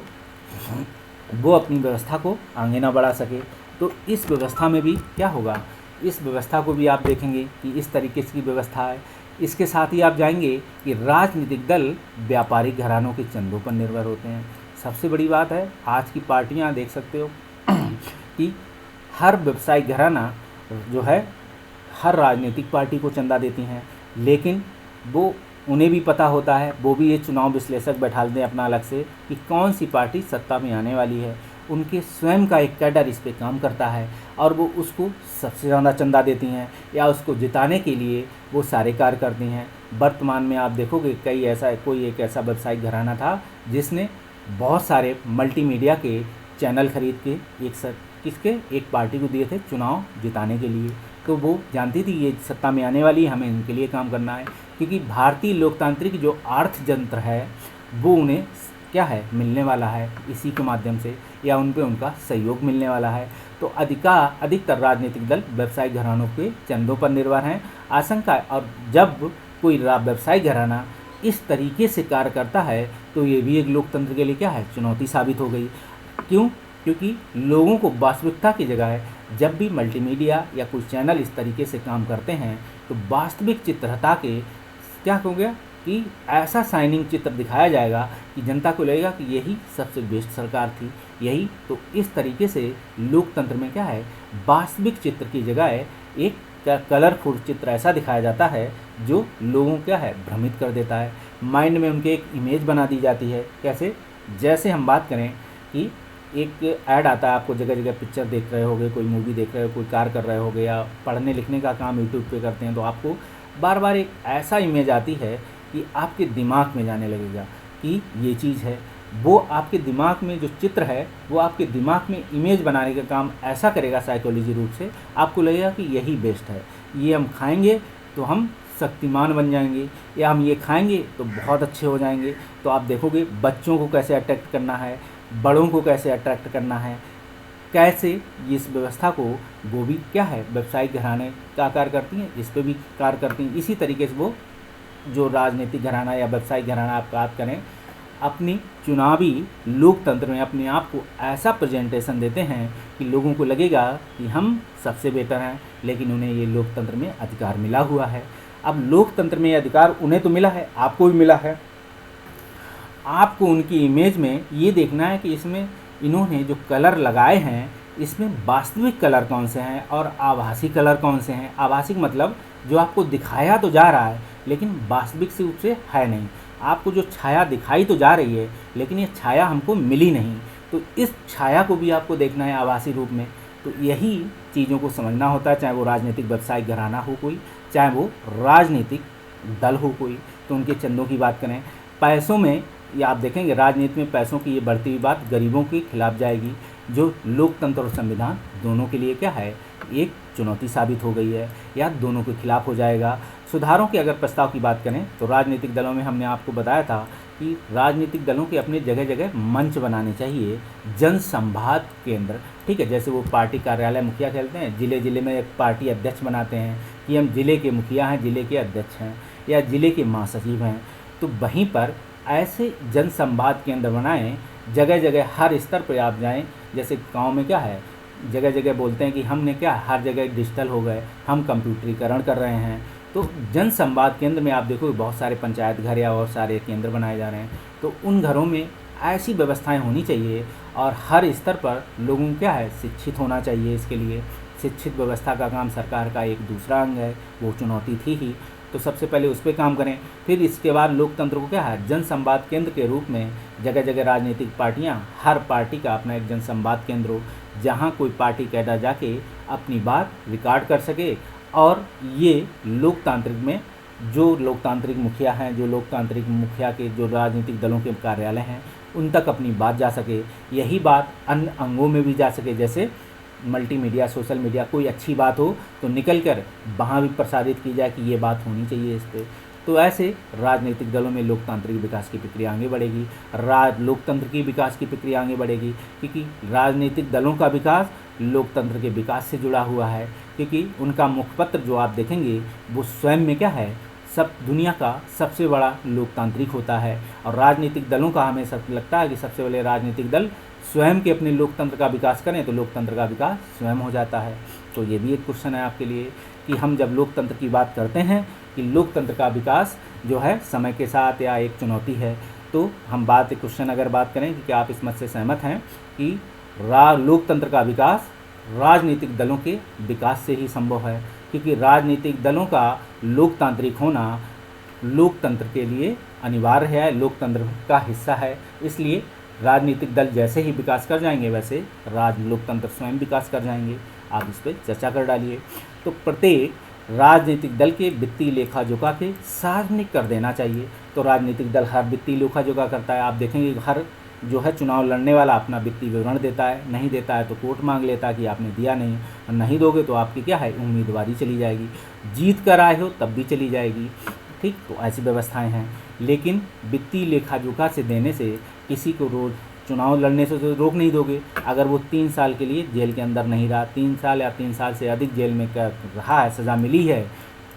वो अपनी व्यवस्था को आगे ना बढ़ा सके। तो इस व्यवस्था में भी क्या होगा, इस व्यवस्था को भी आप देखेंगे कि इस तरीके की व्यवस्था है। इसके साथ ही आप जाएंगे कि राजनीतिक दल व्यापारिक घरानों के चंदों पर निर्भर होते हैं। सबसे बड़ी बात है, आज की पार्टियां देख सकते हो कि हर व्यवसायिक घराना जो है हर राजनीतिक पार्टी को चंदा देती हैं, लेकिन वो उन्हें भी पता होता है, वो भी ये चुनाव विश्लेषक बैठा दें अपना अलग से कि कौन सी पार्टी सत्ता में आने वाली है। उनके स्वयं का एक कैडर इस पे काम करता है और वो उसको सबसे ज़्यादा चंदा देती हैं या उसको जिताने के लिए वो सारे कार्य करती हैं। वर्तमान में आप देखोगे कोई एक ऐसा व्यवसायिक घराना था जिसने बहुत सारे मल्टीमीडिया के चैनल खरीद के एक पार्टी को दिए थे चुनाव जिताने के लिए। तो वो जानती थी ये सत्ता में आने वाली है, हमें इनके लिए काम करना है, क्योंकि भारतीय लोकतांत्रिक जो अर्थतंत्र है वो उन्हें क्या है मिलने वाला है इसी के माध्यम से, या उन पे उनका सहयोग मिलने वाला है। तो अधिकतर राजनीतिक दल व्यवसायिक घरानों के चंदों पर निर्भर हैं। आशंका और जब कोई व्यवसायिक घराना इस तरीके से कार्य करता है तो ये भी एक लोकतंत्र के लिए क्या है चुनौती साबित हो गई। क्यों? क्योंकि लोगों को वास्तविकता की जगह जब भी मल्टीमीडिया या कोई चैनल इस तरीके से काम करते हैं तो वास्तविक चित्र हटा के क्या हो गया कि ऐसा शाइनिंग चित्र दिखाया जाएगा कि जनता को लगेगा कि यही सबसे बेस्ट सरकार थी, यही। तो इस तरीके से लोकतंत्र में क्या है वास्तविक चित्र की जगह एक कलरफुल चित्र ऐसा दिखाया जाता है जो लोगों क्या है भ्रमित कर देता है, माइंड में उनके एक इमेज बना दी जाती है। कैसे? जैसे हम बात करें कि एक ऐड आता है, आपको जगह जगह पिक्चर देख रहे होगे, कोई मूवी देख रहे हो, कोई कार्य कर रहे होगे या पढ़ने लिखने का काम यूट्यूब पे करते हैं, तो आपको बार बार एक ऐसा इमेज आती है कि आपके दिमाग में जाने लगेगा कि ये चीज़ है। वो आपके दिमाग में जो चित्र है वो आपके दिमाग में इमेज बनाने का काम ऐसा करेगा साइकोलॉजी रूप से, आपको लगेगा कि यही बेस्ट है, ये हम खाएंगे तो हम शक्तिमान बन जाएंगे, या हम ये खाएंगे तो बहुत अच्छे हो जाएंगे। तो आप देखोगे बच्चों को कैसे अट्रैक्ट करना है, बड़ों को कैसे अट्रैक्ट करना है, कैसे इस व्यवस्था को वो भी क्या है व्यवसायिक घराने का कार्य करती हैं, इस पर भी कार्य करती हैं। इसी तरीके से वो जो राजनीतिक घराना या व्यवसायिक घराना आप बात करें अपनी चुनावी लोकतंत्र में अपने आप को ऐसा प्रेजेंटेशन देते हैं कि लोगों को लगेगा कि हम सबसे बेहतर हैं, लेकिन उन्हें ये लोकतंत्र में अधिकार मिला हुआ है। अब लोकतंत्र में ये अधिकार उन्हें तो मिला है, आपको भी मिला है। आपको उनकी इमेज में ये देखना है कि इसमें इन्होंने जो कलर लगाए हैं इसमें वास्तविक कलर कौन से हैं और आभासी कलर कौन से हैं। आभासी मतलब जो आपको दिखाया तो जा रहा है लेकिन वास्तविक रूप से है नहीं। आपको जो छाया दिखाई तो जा रही है लेकिन ये छाया हमको मिली नहीं, तो इस छाया को भी आपको देखना है आभासी रूप में। तो यही चीज़ों को समझना होता है, चाहे वो राजनीतिक व्यवसायिक घराना हो कोई, चाहे वो राजनीतिक दल हो कोई। तो उनके चंदों की बात करें, पैसों में या आप देखेंगे राजनीति में पैसों की ये बढ़ती हुई बात गरीबों के खिलाफ जाएगी, जो लोकतंत्र और संविधान दोनों के लिए क्या है एक चुनौती साबित हो गई है, या दोनों के खिलाफ हो जाएगा। सुधारों के अगर प्रस्ताव की बात करें तो राजनीतिक दलों में हमने आपको बताया था कि राजनीतिक दलों के अपने जगह जगह मंच बनाने चाहिए, जन संवाद केंद्र, ठीक है। जैसे वो पार्टी कार्यालय मुखिया खेलते हैं, ज़िले ज़िले में एक पार्टी अध्यक्ष बनाते हैं कि हम ज़िले के मुखिया हैं, ज़िले के अध्यक्ष हैं या ज़िले के महासचिव हैं। तो वहीं पर ऐसे जन संवाद केंद्र बनाएं, जगह जगह हर स्तर पर आप जाएं। जैसे गांव में क्या है जगह जगह बोलते हैं कि हमने क्या हर जगह डिजिटल हो गए, हम कंप्यूटरीकरण कर रहे हैं। तो जन संवाद केंद्र में आप देखो बहुत सारे पंचायत घर या और सारे केंद्र बनाए जा रहे हैं। तो उन घरों में ऐसी व्यवस्थाएं होनी चाहिए और हर स्तर पर लोगों को क्या है शिक्षित होना चाहिए। इसके लिए शिक्षित व्यवस्था का काम सरकार का एक दूसरा अंग है, वो चुनौती थी ही। तो सबसे पहले उस पर काम करें, फिर इसके बाद लोकतंत्र को क्या है जन संवाद केंद्र के रूप में जगह जगह राजनीतिक पार्टियां, हर पार्टी का अपना एक जन संवाद केंद्र हो, जहां कोई पार्टी कैडर जाके अपनी बात रिकॉर्ड कर सके और ये लोकतांत्रिक में जो लोकतांत्रिक मुखिया हैं, जो लोकतांत्रिक मुखिया के जो राजनीतिक दलों के कार्यालय हैं उन तक अपनी बात जा सके। यही बात अन्य अंगों में भी जा सके, जैसे मल्टीमीडिया, सोशल मीडिया, कोई अच्छी बात हो तो निकल कर वहाँ भी प्रसारित की जाए कि ये बात होनी चाहिए इस पर। तो ऐसे राजनीतिक दलों में लोकतांत्रिक विकास की प्रक्रिया आगे बढ़ेगी, लोकतंत्र की विकास की प्रक्रिया आगे बढ़ेगी, क्योंकि राजनीतिक दलों का विकास लोकतंत्र के विकास से जुड़ा हुआ है। क्योंकि उनका मुखपत्र जो आप देखेंगे वो स्वयं में क्या है सब दुनिया का सबसे बड़ा लोकतांत्रिक होता है। और राजनीतिक दलों का हमें सब लगता है कि सबसे बड़े राजनीतिक दल स्वयं के अपने लोकतंत्र का विकास करें तो लोकतंत्र का विकास स्वयं हो जाता है। तो ये भी एक क्वेश्चन है आपके लिए कि हम जब लोकतंत्र की बात करते हैं कि लोकतंत्र का विकास जो है समय के साथ या एक चुनौती है, तो हम क्वेश्चन अगर बात करें कि क्या आप इस मत से सहमत हैं कि लोकतंत्र का विकास राजनीतिक दलों के विकास से ही संभव है, क्योंकि राजनीतिक दलों का लोकतांत्रिक होना लोकतंत्र के लिए अनिवार्य है, लोकतंत्र का हिस्सा है। इसलिए राजनीतिक दल जैसे ही विकास कर जाएंगे वैसे लोकतंत्र स्वयं विकास कर जाएंगे। आप इस पर चर्चा कर डालिए। तो प्रत्येक राजनीतिक दल के वित्तीय लेखा जोखा के सार्वजनिक कर देना चाहिए। तो राजनीतिक दल हर वित्तीय लेखा जोखा करता है। आप देखेंगे हर जो है चुनाव लड़ने वाला अपना वित्तीय विवरण देता है, नहीं देता है तो कोर्ट मांग लेता है कि आपने दिया नहीं, और नहीं दोगे तो आपकी क्या है, उम्मीदवारी चली जाएगी, जीत कर आए हो तब भी चली जाएगी। ठीक, तो ऐसी व्यवस्थाएं हैं। लेकिन वित्तीय लेखा जोखा से देने से किसी को रोज चुनाव लड़ने से तो रोक नहीं दोगे। अगर वो 3 साल के लिए जेल के अंदर नहीं रहा, 3 साल या 3 साल से अधिक जेल में रहा है, सज़ा मिली है,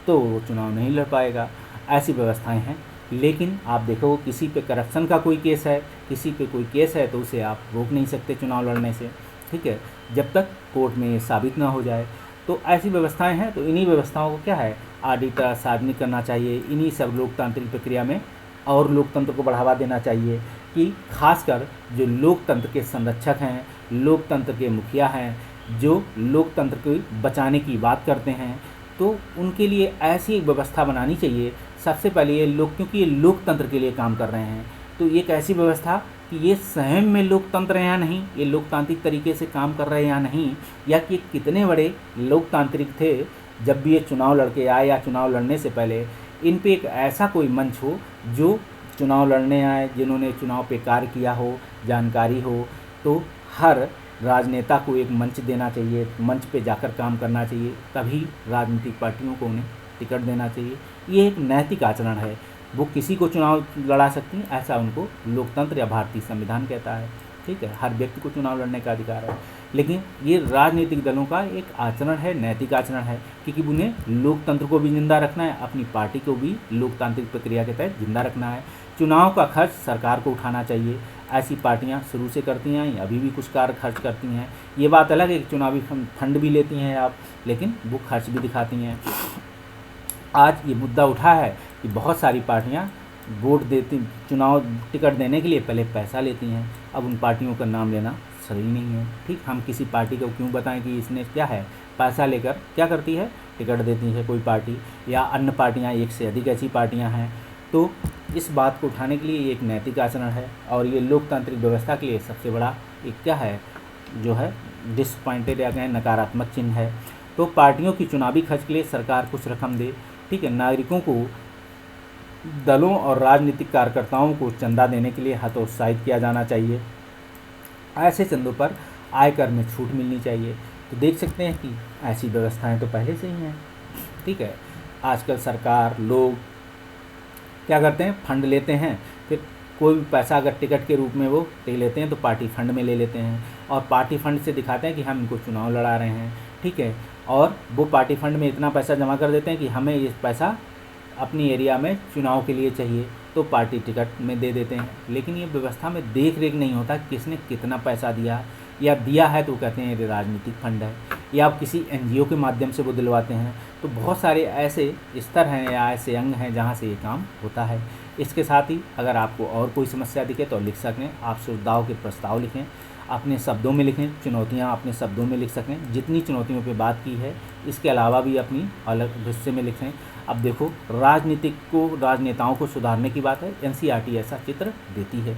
तो वो चुनाव नहीं लड़ पाएगा। ऐसी व्यवस्थाएं हैं। लेकिन आप देखो किसी पे करप्शन का कोई केस है, किसी पे कोई केस है, तो उसे आप रोक नहीं सकते चुनाव लड़ने से। ठीक है, जब तक कोर्ट में ये साबित ना हो जाए। तो ऐसी व्यवस्थाएं हैं। तो इन्हीं व्यवस्थाओं को क्या है, ऑडिट सार्वजनिक करना चाहिए। इन्हीं सब लोकतांत्रिक प्रक्रिया में और लोकतंत्र को बढ़ावा देना चाहिए कि खासकर जो लोकतंत्र के संरक्षक हैं, लोकतंत्र के मुखिया हैं, जो लोकतंत्र को बचाने की बात करते हैं, तो उनके लिए ऐसी एक व्यवस्था बनानी चाहिए। सबसे पहले ये लोग, क्योंकि ये लोकतंत्र के लिए काम कर रहे हैं, तो एक ऐसी व्यवस्था कि ये स्वयं में लोकतंत्र हैं या नहीं, ये लोकतांत्रिक तरीके से काम कर रहे हैं या नहीं, या कि कितने बड़े लोकतांत्रिक थे जब भी ये चुनाव लड़के आए या चुनाव लड़ने से पहले इन पे एक ऐसा कोई मंच हो जो चुनाव लड़ने आए, जिन्होंने चुनाव पे कार्य किया हो, जानकारी हो। तो हर राजनेता को एक मंच देना चाहिए, मंच पे जाकर काम करना चाहिए, तभी राजनीतिक पार्टियों को उन्हें टिकट देना चाहिए। ये एक नैतिक आचरण है। वो किसी को चुनाव लड़ा सकती हैं, ऐसा उनको लोकतंत्र या भारतीय संविधान कहता है। ठीक है, हर व्यक्ति को चुनाव लड़ने का अधिकार है। लेकिन ये राजनीतिक दलों का एक आचरण है, नैतिक आचरण है, क्योंकि उन्हें लोकतंत्र को भी जिंदा रखना है, अपनी पार्टी को भी लोकतांत्रिक प्रक्रिया के तहत जिंदा रखना है। चुनाव का खर्च सरकार को उठाना चाहिए। ऐसी पार्टियां शुरू से करती हैं, अभी भी कुछ कार्य खर्च करती हैं। ये बात अलग है कि चुनावी फंड भी लेती हैं आप, लेकिन वो खर्च भी दिखाती हैं। आज ये मुद्दा उठा है कि बहुत सारी पार्टियां वोट देती, चुनाव टिकट देने के लिए पहले पैसा लेती हैं। अब उन पार्टियों का नाम लेना सही नहीं है। ठीक, हम किसी पार्टी को क्यों बताएं कि इसने क्या है, पैसा लेकर क्या करती है, टिकट देती है कोई पार्टी, या अन्य पार्टियां, एक से अधिक ऐसी पार्टियां हैं। तो इस बात को उठाने के लिए एक नैतिक आचरण है, और ये लोकतांत्रिक व्यवस्था के लिए सबसे बड़ा एक क्या है, जो है डिसपॉइंटेड या कहें नकारात्मक चिन्ह है। तो पार्टियों की चुनावी खर्च के लिए सरकार कुछ रकम दे। ठीक है, नागरिकों को दलों और राजनीतिक कार्यकर्ताओं को चंदा देने के लिए हतोत्साहित किया जाना चाहिए। ऐसे चंदों पर आयकर में छूट मिलनी चाहिए। तो देख सकते हैं कि ऐसी व्यवस्थाएं तो पहले से ही हैं। ठीक है, आजकल सरकार, लोग क्या करते हैं, फंड लेते हैं, फिर कोई भी पैसा अगर टिकट के रूप में वो ले लेते हैं तो पार्टी फंड में ले लेते हैं, और पार्टी फंड से दिखाते हैं कि हम इनको चुनाव लड़ा रहे हैं। ठीक है, और वो पार्टी फंड में इतना पैसा जमा कर देते हैं कि हमें ये पैसा अपनी एरिया में चुनाव के लिए चाहिए, तो पार्टी टिकट में दे देते हैं। लेकिन ये व्यवस्था में देख रेख नहीं होता किसने कितना पैसा दिया, या दिया है तो कहते हैं ये राजनीतिक फंड है, या किसी एनजीओ के माध्यम से वो दिलवाते हैं। तो बहुत सारे ऐसे स्तर हैं या ऐसे अंग हैं जहाँ से ये काम होता है। इसके साथ ही अगर आपको और कोई समस्या दिखे तो लिख सकें, आप सुविधाओं के प्रस्ताव लिखें, अपने शब्दों में लिखें, चुनौतियाँ अपने शब्दों में लिख सकें, जितनी चुनौतियों पे बात की है इसके अलावा भी अपनी अलग हिस्से में लिखें। अब देखो, राजनेताओं को सुधारने की बात है, एनसीईआरटी ऐसा चित्र देती है।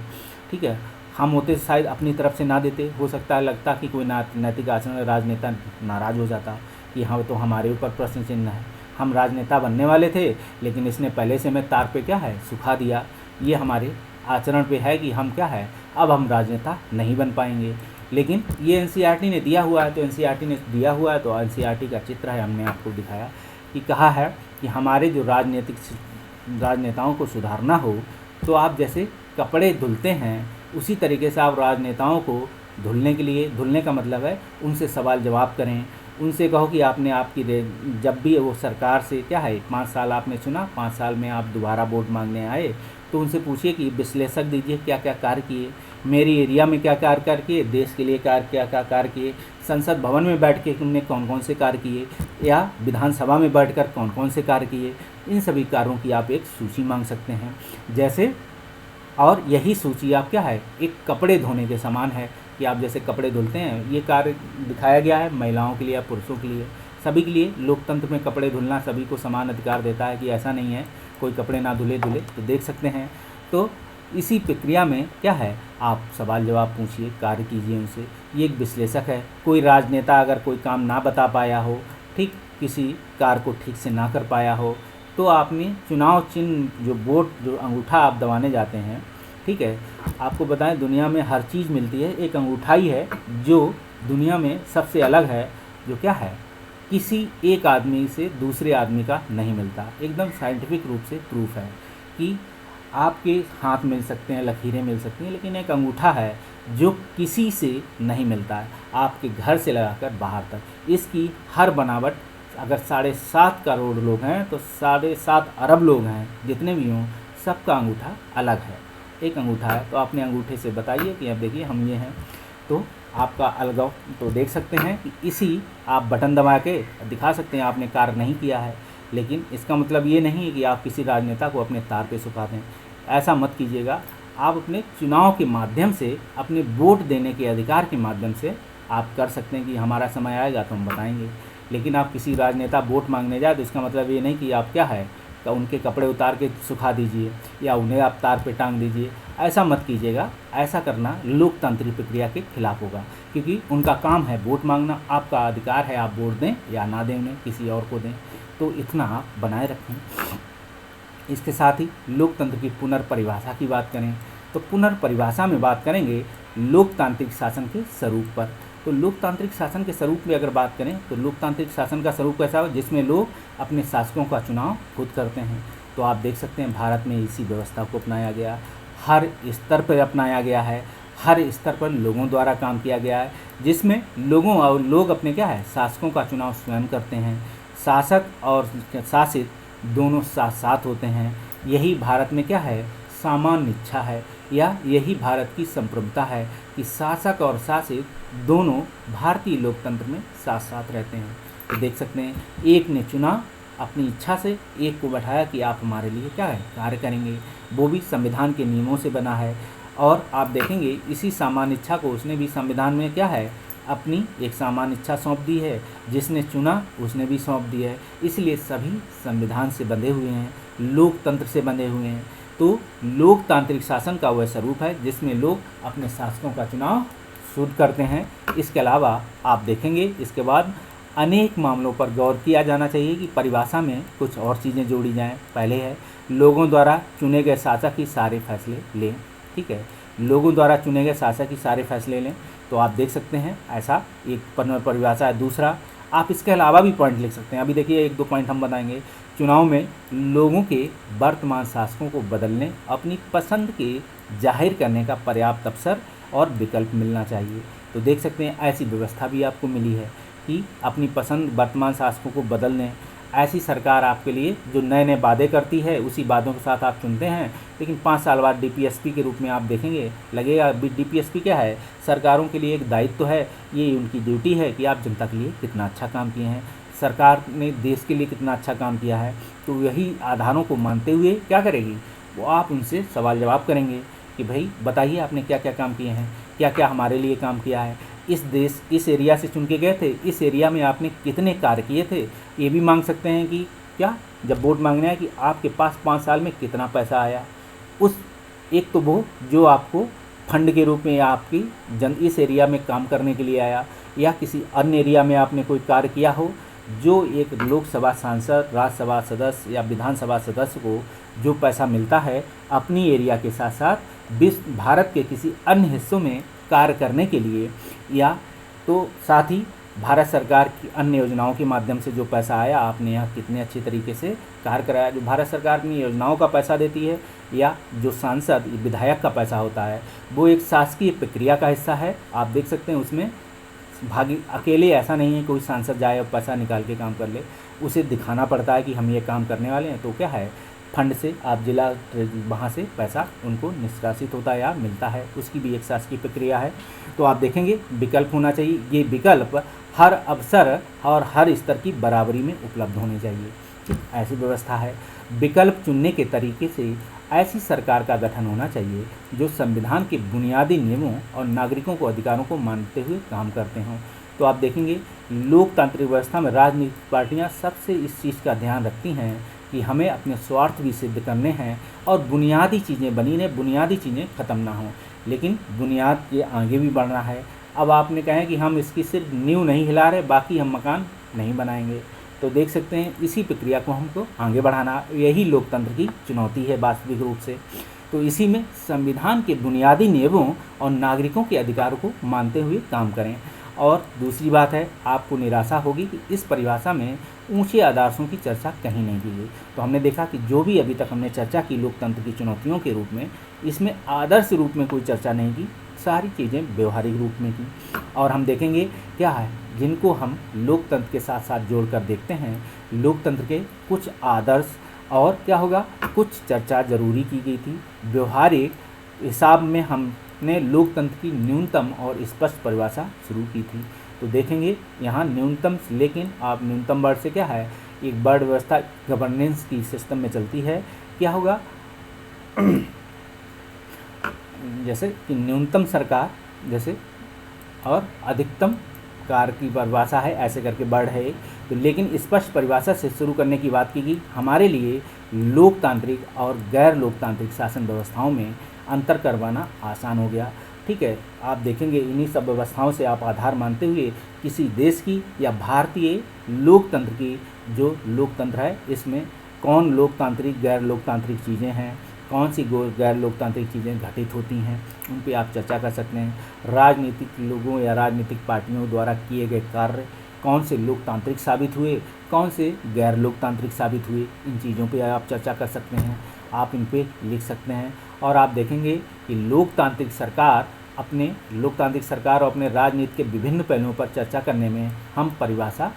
ठीक है, हम होते शायद अपनी तरफ से ना देते, हो सकता है लगता कि कोई नैतिक आचरण राजनेता नाराज़ हो जाता कि हाँ तो हमारे ऊपर प्रश्न चिन्ह है, हम राजनेता बनने वाले थे लेकिन इसने पहले से हमें तार पे क्या है सुखा दिया, ये हमारे आचरण पे है कि हम क्या है अब हम राजनेता नहीं बन पाएंगे। लेकिन ये एनसीईआरटी ने दिया हुआ है, तो एनसीईआरटी ने दिया हुआ है तो एनसीईआरटी का चित्र है, हमने आपको दिखाया कि कहा है कि हमारे जो राजनेताओं को सुधारना हो तो आप जैसे कपड़े धुलते हैं उसी तरीके से आप राजनेताओं को धुलने के लिए, धुलने का मतलब है उनसे सवाल जवाब करें, उनसे कहो कि आपने आपकी जब भी वो सरकार से क्या है 5 साल आपने चुना, 5 साल में आप दोबारा वोट मांगने आए तो उनसे पूछिए कि विश्लेषक दीजिए क्या क्या कार्य किए, मेरी एरिया में क्या कार्य किए, देश के लिए क्या क्या कार्य किए, संसद भवन में बैठ के तुमने कौन कौन से कार्य किए, या विधानसभा में बैठकर कौन कौन से कार्य किए। इन सभी कार्यों की आप एक सूची मांग सकते हैं जैसे, और यही सूची आप क्या है एक कपड़े धोने के समान है कि आप जैसे कपड़े धुलते हैं, ये कार्य दिखाया गया है महिलाओं के लिए या पुरुषों के लिए, सभी के लिए। लोकतंत्र में कपड़े धुलना सभी को समान अधिकार देता है कि ऐसा नहीं है कोई कपड़े ना धुले। तो देख सकते हैं। तो इसी प्रक्रिया में क्या है, आप सवाल जवाब पूछिए, कार्य कीजिए उनसे। ये एक विश्लेषक है। कोई राजनेता अगर कोई काम ना बता पाया हो, ठीक, किसी कार्य को ठीक से ना कर पाया हो, तो आपने चुनाव चिन्ह जो वोट जो अंगूठा आप दबाने जाते हैं, ठीक है, आपको बताएं दुनिया में हर चीज़ मिलती है, एक अंगूठा ही है जो दुनिया में सबसे अलग है, जो क्या है, किसी एक आदमी से दूसरे आदमी का नहीं मिलता। एकदम साइंटिफिक रूप से प्रूफ है कि आपके हाथ मिल सकते हैं, लकीरें मिल सकती हैं, लेकिन एक अंगूठा है जो किसी से नहीं मिलता है, आपके घर से लगाकर बाहर तक। इसकी हर बनावट, अगर 7.5 करोड़ लोग हैं तो 7.5 अरब लोग हैं, जितने भी हों, सबका अंगूठा अलग है। एक अंगूठा है तो अपने अंगूठे से बताइए कि अब देखिए हम ये हैं, तो आपका अलगाव तो देख सकते हैं कि इसी आप बटन दबा के दिखा सकते हैं आपने कार्य नहीं किया है। लेकिन इसका मतलब ये नहीं है कि आप किसी राजनेता को अपने तार पे सुखा दें, ऐसा मत कीजिएगा। आप अपने चुनाव के माध्यम से, अपने वोट देने के अधिकार के माध्यम से आप कर सकते हैं कि हमारा समय आएगा तो हम बताएंगे। लेकिन आप किसी राजनेता वोट मांगने जाए तो इसका मतलब ये नहीं कि आप क्या है, तो उनके कपड़े उतार के सुखा दीजिए या उन्हें आप तार पे टांग दीजिए, ऐसा मत कीजिएगा। ऐसा करना लोकतांत्रिक प्रक्रिया के खिलाफ होगा, क्योंकि उनका काम है वोट मांगना, आपका अधिकार है आप वोट दें या ना दें, उन्हें किसी और को दें। तो इतना आप बनाए रखें। इसके साथ ही लोकतंत्र की पुनर्परिभाषा की बात करें तो पुनर्परिभाषा में बात करेंगे लोकतांत्रिक शासन के स्वरूप पर। तो लोकतांत्रिक शासन के स्वरूप में अगर बात करें तो लोकतांत्रिक शासन का स्वरूप ऐसा हो जिसमें लोग अपने शासकों का चुनाव खुद करते हैं। तो आप देख सकते हैं भारत में इसी व्यवस्था को अपनाया गया, हर स्तर पर अपनाया गया है, हर स्तर पर लोगों द्वारा काम किया गया है, जिसमें लोगों और लोग अपने क्या है, शासकों का चुनाव स्वयं करते हैं। शासक और शासित दोनों साथ साथ होते हैं। यही भारत में क्या है, सामान्य इच्छा है, या यही भारत की संप्रभुता है कि शासक और शासित दोनों भारतीय लोकतंत्र में साथ साथ रहते हैं। तो देख सकते हैं एक ने चुना अपनी इच्छा से, एक को बैठाया कि आप हमारे लिए क्या है कार्य करेंगे, वो भी संविधान के नियमों से बना है। और आप देखेंगे इसी सामान्य इच्छा को उसने भी संविधान में क्या है, अपनी एक सामान्य इच्छा सौंप दी है, जिसने चुना उसने भी सौंप दी है। इसलिए सभी संविधान से बंधे हुए हैं, लोकतंत्र से बंधे हुए हैं। तो लोकतांत्रिक शासन का वह स्वरूप है जिसमें लोग अपने शासकों का चुनाव शुरू करते हैं। इसके अलावा आप देखेंगे इसके बाद अनेक मामलों पर गौर किया जाना चाहिए कि परिभाषा में कुछ और चीज़ें जोड़ी जाएं। पहले है लोगों द्वारा चुने गए शासक ही सारे फैसले लें, ठीक है, लोगों द्वारा चुने गए शासक ही सारे फैसले लें। तो आप देख सकते हैं ऐसा एक परिभाषा है। दूसरा, आप इसके अलावा भी पॉइंट लिख सकते हैं। अभी देखिए 1-2 पॉइंट हम बताएंगे। चुनाव में लोगों के वर्तमान शासकों को बदलने, अपनी पसंद के जाहिर करने का पर्याप्त अवसर और विकल्प मिलना चाहिए। तो देख सकते हैं ऐसी व्यवस्था भी आपको मिली है कि अपनी पसंद वर्तमान शासकों को बदलने। ऐसी सरकार आपके लिए जो नए नए वादे करती है, उसी वादों के साथ आप चुनते हैं, लेकिन 5 साल बाद डीपीएसपी के रूप में आप देखेंगे लगेगा। डीपीएसपी क्या है, सरकारों के लिए एक दायित्व है, ये उनकी ड्यूटी है कि आप जनता के लिए कितना अच्छा काम किए हैं, सरकार ने देश के लिए कितना अच्छा काम किया है। तो यही आधारों को मानते हुए क्या करेगी, वो आप उनसे सवाल जवाब करेंगे कि भाई बताइए आपने क्या क्या काम किए हैं, क्या क्या हमारे लिए काम किया है, इस एरिया से चुन के गए थे, इस एरिया में आपने कितने कार्य किए थे। ये भी मांग सकते हैं कि क्या, जब वोट मांगने आए कि आपके पास 5 साल में कितना पैसा आया। उस एक तो वो जो आपको फंड के रूप में या आपकी इस एरिया में काम करने के लिए आया, या किसी अन्य एरिया में आपने कोई कार्य किया हो। जो एक लोकसभा सांसद, राज्यसभा सदस्य या विधानसभा सदस्य को जो पैसा मिलता है अपनी एरिया के साथ साथ भारत के किसी अन्य हिस्सों में कार्य करने के लिए, या तो साथ ही भारत सरकार की अन्य योजनाओं के माध्यम से जो पैसा आया, आपने यहाँ कितने अच्छे तरीके से कार्य कराया। जो भारत सरकार अपनी योजनाओं का पैसा देती है, या जो सांसद विधायक का पैसा होता है, वो एक शासकीय प्रक्रिया का हिस्सा है। आप देख सकते हैं उसमें अकेले ऐसा नहीं है कोई सांसद जाए और पैसा निकाल के काम कर ले, उसे दिखाना पड़ता है कि हम ये काम करने वाले हैं। तो क्या है, फंड से आप जिला वहाँ से पैसा उनको निष्कासित होता है या मिलता है, उसकी भी एक शासकीय प्रक्रिया है। तो आप देखेंगे विकल्प होना चाहिए। ये विकल्प हर अवसर और हर स्तर की बराबरी में उपलब्ध होने चाहिए। ऐसी व्यवस्था है। विकल्प चुनने के तरीके से ऐसी सरकार का गठन होना चाहिए जो संविधान के बुनियादी नियमों और नागरिकों को अधिकारों को मानते हुए काम करते हों। तो आप देखेंगे लोकतांत्रिक व्यवस्था में राजनीतिक पार्टियां सबसे इस चीज़ का ध्यान रखती हैं कि हमें अपने स्वार्थ भी सिद्ध करने हैं और बुनियादी चीज़ें बनी रहें, बुनियादी चीज़ें ख़त्म ना हों, लेकिन बुनियाद के आगे भी बढ़ना है। अब आपने कहा कि हम इसकी सिर्फ नींव नहीं हिला रहे, बाकी हम मकान नहीं बनाएंगे। तो देख सकते हैं इसी प्रक्रिया को हमको आगे बढ़ाना, यही लोकतंत्र की चुनौती है वास्तविक रूप से। तो इसी में संविधान के बुनियादी नियमों और नागरिकों के अधिकारों को मानते हुए काम करें। और दूसरी बात है, आपको निराशा होगी कि इस परिभाषा में ऊंचे आदर्शों की चर्चा कहीं नहीं की गई। तो हमने देखा कि जो भी अभी तक हमने चर्चा की लोकतंत्र की चुनौतियों के रूप में, इसमें आदर्श रूप में कोई चर्चा नहीं की, सारी चीज़ें व्यवहारिक रूप में की। और हम देखेंगे क्या है जिनको हम लोकतंत्र के साथ साथ जोड़कर देखते हैं, लोकतंत्र के कुछ आदर्श और क्या होगा, कुछ चर्चा जरूरी की गई थी। व्यवहारिक हिसाब में हमने लोकतंत्र की न्यूनतम और स्पष्ट परिभाषा शुरू की थी। तो देखेंगे यहाँ न्यूनतम, लेकिन आप न्यूनतम वर्ड से क्या है, एक वर्ड व्यवस्था गवर्नेंस की सिस्टम में चलती है। क्या होगा जैसे कि न्यूनतम सरकार जैसे और अधिकतम कार्य की परिभाषा है, ऐसे करके वर्ड है। तो लेकिन स्पष्ट परिभाषा से शुरू करने की बात की गई। हमारे लिए लोकतांत्रिक और गैर लोकतांत्रिक शासन व्यवस्थाओं में अंतर करवाना आसान हो गया। ठीक है, आप देखेंगे इन्हीं सब व्यवस्थाओं से आप आधार मानते हुए किसी देश की या भारतीय लोकतंत्र की जो लोकतंत्र है, इसमें कौन लोकतांत्रिक गैर लोकतांत्रिक चीज़ें हैं, कौन सी गैर लोकतांत्रिक चीज़ें घटित होती हैं, उन पे आप चर्चा कर सकते हैं। राजनीतिक लोगों या राजनीतिक पार्टियों द्वारा किए गए कार्य कौन से लोकतांत्रिक साबित हुए, कौन से गैर लोकतांत्रिक साबित हुए, इन चीज़ों पे आप चर्चा कर सकते हैं, आप इन पे लिख सकते हैं। और आप देखेंगे कि लोकतांत्रिक सरकार और अपने राजनीति के विभिन्न पहलुओं पर चर्चा करने में हम परिभाषा